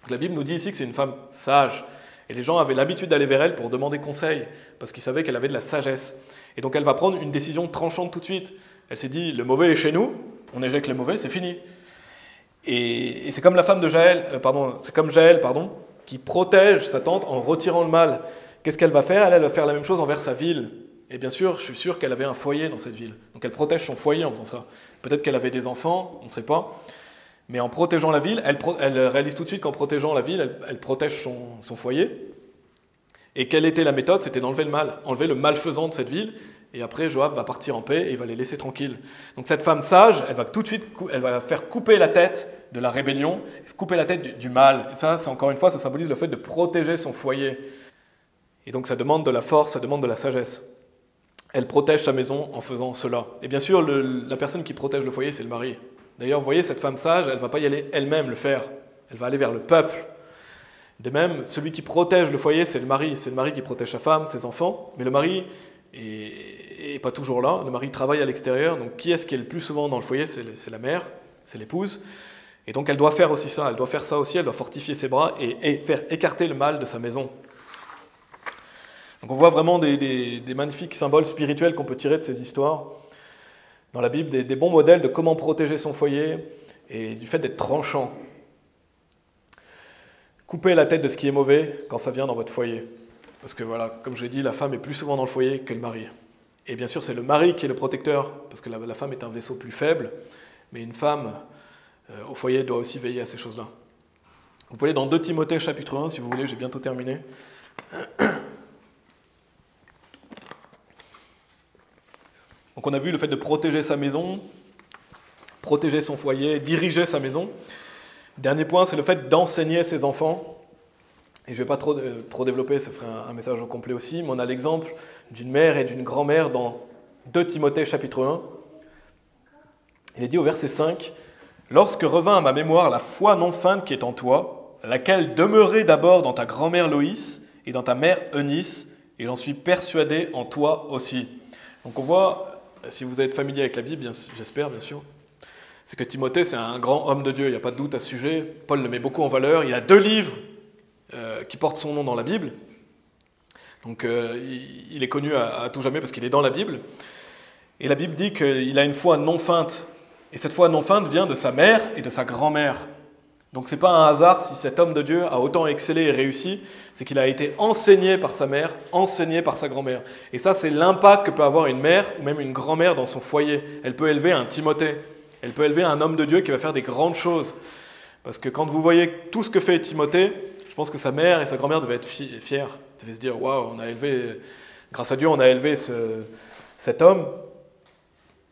Donc la Bible nous dit ici que c'est une femme sage, et les gens avaient l'habitude d'aller vers elle pour demander conseil, parce qu'ils savaient qu'elle avait de la sagesse. Et donc elle va prendre une décision tranchante tout de suite. Elle s'est dit, le mauvais est chez nous, on éjecte les mauvais, c'est fini. Et c'est comme la femme de Jaël, qui protège sa tante en retirant le mal. Qu'est-ce qu'elle va faire? Elle va faire la même chose envers sa ville. Et bien sûr, je suis sûr qu'elle avait un foyer dans cette ville. Donc elle protège son foyer en faisant ça. Peut-être qu'elle avait des enfants, on ne sait pas. Mais en protégeant la ville, elle réalise tout de suite qu'en protégeant la ville, elle protège son foyer. Et quelle était la méthode? C'était d'enlever le mal, enlever le malfaisant de cette ville. Et après, Joab va partir en paix et il va les laisser tranquilles. Donc cette femme sage, elle va tout de suite elle va faire couper la tête de la rébellion, couper la tête du mal. Et ça, encore une fois, ça symbolise le fait de protéger son foyer. Et donc ça demande de la force, ça demande de la sagesse. Elle protège sa maison en faisant cela. Et bien sûr, la personne qui protège le foyer, c'est le mari. D'ailleurs, vous voyez, cette femme sage, elle ne va pas y aller elle-même le faire. Elle va aller vers le peuple. De même, celui qui protège le foyer, c'est le mari. C'est le mari qui protège sa femme, ses enfants. Mais le mari est pas toujours là. Le mari travaille à l'extérieur. Donc, qui est-ce qui est le plus souvent dans le foyer? C'est la mère, c'est l'épouse. Et donc, elle doit faire aussi ça. Elle doit faire ça aussi. Elle doit fortifier ses bras et faire écarter le mal de sa maison. Donc, on voit vraiment des magnifiques symboles spirituels qu'on peut tirer de ces histoires dans la Bible, des bons modèles de comment protéger son foyer et du fait d'être tranchant. Coupez la tête de ce qui est mauvais quand ça vient dans votre foyer. Parce que voilà, comme je l'ai dit, la femme est plus souvent dans le foyer que le mari. Et bien sûr, c'est le mari qui est le protecteur, parce que la femme est un vaisseau plus faible, mais une femme au foyer doit aussi veiller à ces choses-là. Vous pouvez aller dans 2 Timothée chapitre 1, si vous voulez, j'ai bientôt terminé. Donc on a vu le fait de protéger sa maison, protéger son foyer, diriger sa maison. Dernier point, c'est le fait d'enseigner ses enfants. Et je ne vais pas trop développer, ça ferait un message au complet aussi, mais on a l'exemple d'une mère et d'une grand-mère dans 2 Timothée chapitre 1. Il est dit au verset 5, « Lorsque revint à ma mémoire la foi non feinte qui est en toi, laquelle demeurait d'abord dans ta grand-mère Loïs et dans ta mère Eunice, et j'en suis persuadé en toi aussi. » Donc on voit, si vous êtes familier avec la Bible, j'espère bien sûr, c'est que Timothée, c'est un grand homme de Dieu, il n'y a pas de doute à ce sujet. Paul le met beaucoup en valeur. Il a 2 livres qui portent son nom dans la Bible. Donc il est connu à tout jamais parce qu'il est dans la Bible. Et la Bible dit qu'il a une foi non feinte. Et cette foi non feinte vient de sa mère et de sa grand-mère. Donc ce n'est pas un hasard si cet homme de Dieu a autant excellé et réussi, c'est qu'il a été enseigné par sa mère, enseigné par sa grand-mère. Et ça, c'est l'impact que peut avoir une mère ou même une grand-mère dans son foyer. Elle peut élever un Timothée. Elle peut élever un homme de Dieu qui va faire des grandes choses. Parce que quand vous voyez tout ce que fait Timothée, je pense que sa mère et sa grand-mère devaient être fières. Ils devaient se dire, waouh, grâce à Dieu, on a élevé cet homme.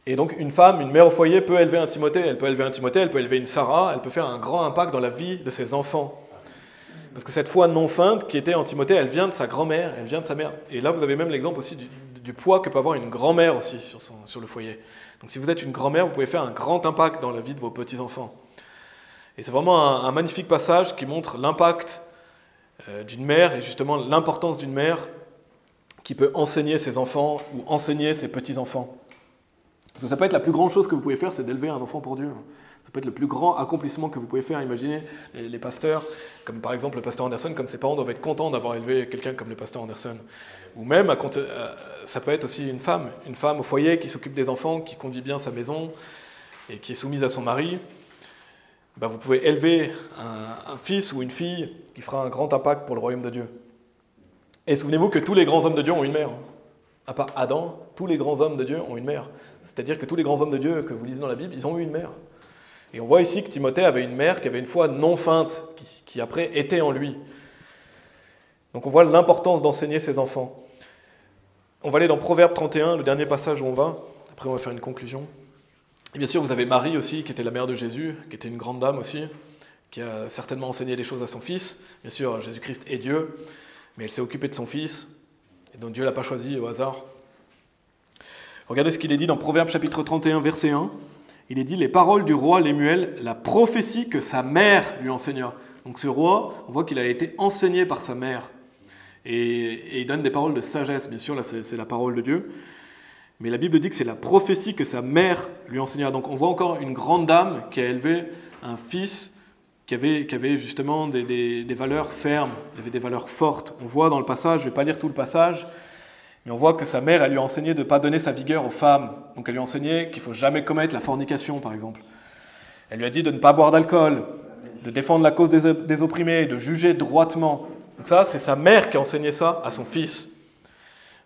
Et donc une femme, une mère au foyer peut élever un Timothée, elle peut élever un Timothée, elle peut élever une Sarah, elle peut faire un grand impact dans la vie de ses enfants. Parce que cette foi non feinte qui était en Timothée, elle vient de sa grand-mère, elle vient de sa mère. Et là, vous avez même l'exemple aussi du poids que peut avoir une grand-mère aussi sur le foyer. Donc si vous êtes une grand-mère, vous pouvez faire un grand impact dans la vie de vos petits-enfants. Et c'est vraiment un magnifique passage qui montre l'impact d'une mère et justement l'importance d'une mère qui peut enseigner ses enfants ou enseigner ses petits-enfants. Parce que ça peut être la plus grande chose que vous pouvez faire, c'est d'élever un enfant pour Dieu. Ça peut être le plus grand accomplissement que vous pouvez faire. Imaginez les pasteurs, comme par exemple le pasteur Anderson, comme ses parents doivent être contents d'avoir élevé quelqu'un comme le pasteur Anderson. Ou même, ça peut être aussi une femme au foyer qui s'occupe des enfants, qui conduit bien sa maison et qui est soumise à son mari. Ben, vous pouvez élever un fils ou une fille qui fera un grand impact pour le royaume de Dieu. Et souvenez-vous que tous les grands hommes de Dieu ont une mère. À part Adam, tous les grands hommes de Dieu ont une mère. C'est-à-dire que tous les grands hommes de Dieu que vous lisez dans la Bible, ils ont eu une mère. Et on voit ici que Timothée avait une mère qui avait une foi non feinte, qui après était en lui. Donc on voit l'importance d'enseigner ses enfants. On va aller dans Proverbe 31, le dernier passage où on va. Après on va faire une conclusion. Et bien sûr, vous avez Marie aussi, qui était la mère de Jésus, qui était une grande dame aussi, qui a certainement enseigné des choses à son fils. Bien sûr, Jésus-Christ est Dieu, mais elle s'est occupée de son fils, et donc Dieu ne l'a pas choisi au hasard. Regardez ce qu'il est dit dans Proverbe chapitre 31, verset 1. Il est dit « Les paroles du roi Lemuel, la prophétie que sa mère lui enseigna ». Donc ce roi, on voit qu'il a été enseigné par sa mère. Et il donne des paroles de sagesse, bien sûr, là c'est la parole de Dieu. Mais la Bible dit que c'est la prophétie que sa mère lui enseigna. Donc on voit encore une grande dame qui a élevé un fils qui avait justement des valeurs fermes, il avait des valeurs fortes. On voit dans le passage, je ne vais pas lire tout le passage, mais on voit que sa mère, elle lui a enseigné de ne pas donner sa vigueur aux femmes. Donc elle lui a enseigné qu'il ne faut jamais commettre la fornication, par exemple. Elle lui a dit de ne pas boire d'alcool, de défendre la cause des opprimés, de juger droitement. Donc ça, c'est sa mère qui a enseigné ça à son fils.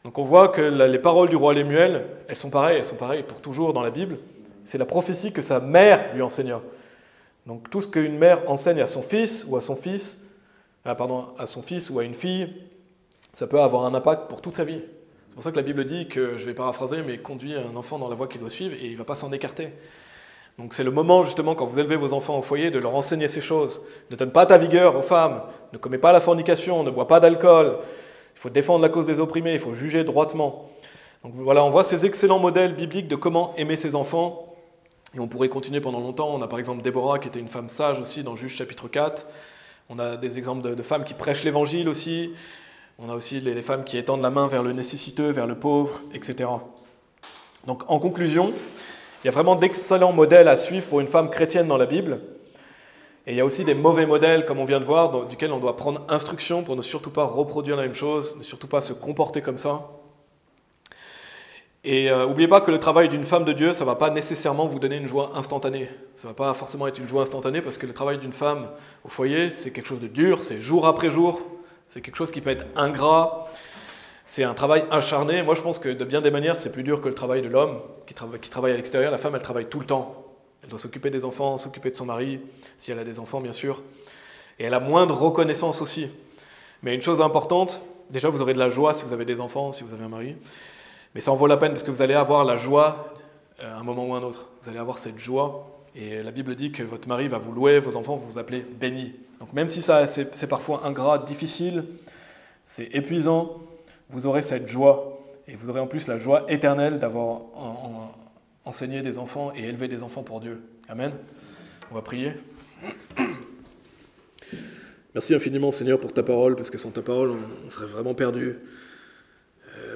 Donc on voit que les paroles du roi Lemuel, elles sont pareilles pour toujours dans la Bible. C'est la prophétie que sa mère lui enseigna. Donc tout ce qu'une mère enseigne à son fils ou à son fils ou à une fille, ça peut avoir un impact pour toute sa vie. C'est pour ça que la Bible dit que, je vais paraphraser, mais conduit un enfant dans la voie qu'il doit suivre et il ne va pas s'en écarter. Donc c'est le moment justement quand vous élevez vos enfants au foyer de leur enseigner ces choses. Ne donne pas ta vigueur aux femmes, ne commets pas la fornication, ne bois pas d'alcool. Il faut défendre la cause des opprimés, il faut juger droitement. Donc voilà, on voit ces excellents modèles bibliques de comment aimer ses enfants. Et on pourrait continuer pendant longtemps. On a par exemple Déborah qui était une femme sage aussi dans Juges chapitre 4. On a des exemples de femmes qui prêchent l'évangile aussi. On a aussi les femmes qui étendent la main vers le nécessiteux, vers le pauvre, etc. Donc en conclusion, il y a vraiment d'excellents modèles à suivre pour une femme chrétienne dans la Bible. Et il y a aussi des mauvais modèles, comme on vient de voir, duquel on doit prendre instruction pour ne surtout pas reproduire la même chose, ne surtout pas se comporter comme ça. Et n'oubliez pas que le travail d'une femme de Dieu, ça ne va pas nécessairement vous donner une joie instantanée. Ça ne va pas forcément être une joie instantanée parce que le travail d'une femme au foyer, c'est quelque chose de dur, c'est jour après jour, c'est quelque chose qui peut être ingrat, c'est un travail acharné. Moi, je pense que de bien des manières, c'est plus dur que le travail de l'homme qui travaille à l'extérieur. La femme, elle travaille tout le temps. Elle doit s'occuper des enfants, s'occuper de son mari, si elle a des enfants, bien sûr. Et elle a moins de reconnaissance aussi. Mais une chose importante, déjà, vous aurez de la joie si vous avez des enfants, si vous avez un mari. Mais ça en vaut la peine parce que vous allez avoir la joie à un moment ou à un autre. Vous allez avoir cette joie. Et la Bible dit que votre mari va vous louer, vos enfants vont vous appeler bénis. Donc même si c'est parfois ingrat, difficile, c'est épuisant, vous aurez cette joie. Et vous aurez en plus la joie éternelle d'avoir enseigné des enfants et élevé des enfants pour Dieu. Amen. On va prier. Merci infiniment Seigneur pour ta parole, parce que sans ta parole, on serait vraiment perdu.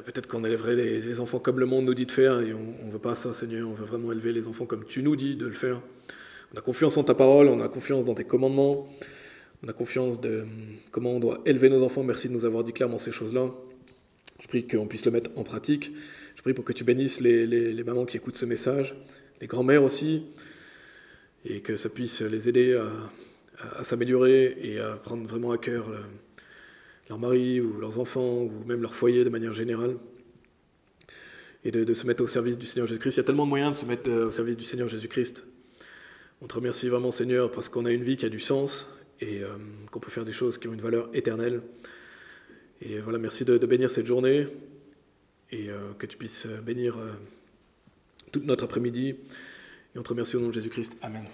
Peut-être qu'on élèverait les enfants comme le monde nous dit de faire, et on ne veut pas ça, Seigneur. On veut vraiment élever les enfants comme tu nous dis de le faire. On a confiance en ta parole, on a confiance dans tes commandements, on a confiance de comment on doit élever nos enfants. Merci de nous avoir dit clairement ces choses-là. Je prie qu'on puisse le mettre en pratique. Je prie pour que tu bénisses les mamans qui écoutent ce message, les grands-mères aussi, et que ça puisse les aider à s'améliorer et à prendre vraiment à cœur leur mari ou leurs enfants ou même leur foyer de manière générale, et de se mettre au service du Seigneur Jésus-Christ. Il y a tellement de moyens de se mettre au service du Seigneur Jésus-Christ. On te remercie vraiment, Seigneur, parce qu'on a une vie qui a du sens et qu'on peut faire des choses qui ont une valeur éternelle. Et voilà, merci de bénir cette journée et que tu puisses bénir toute notre après-midi. Et on te remercie au nom de Jésus-Christ. Amen.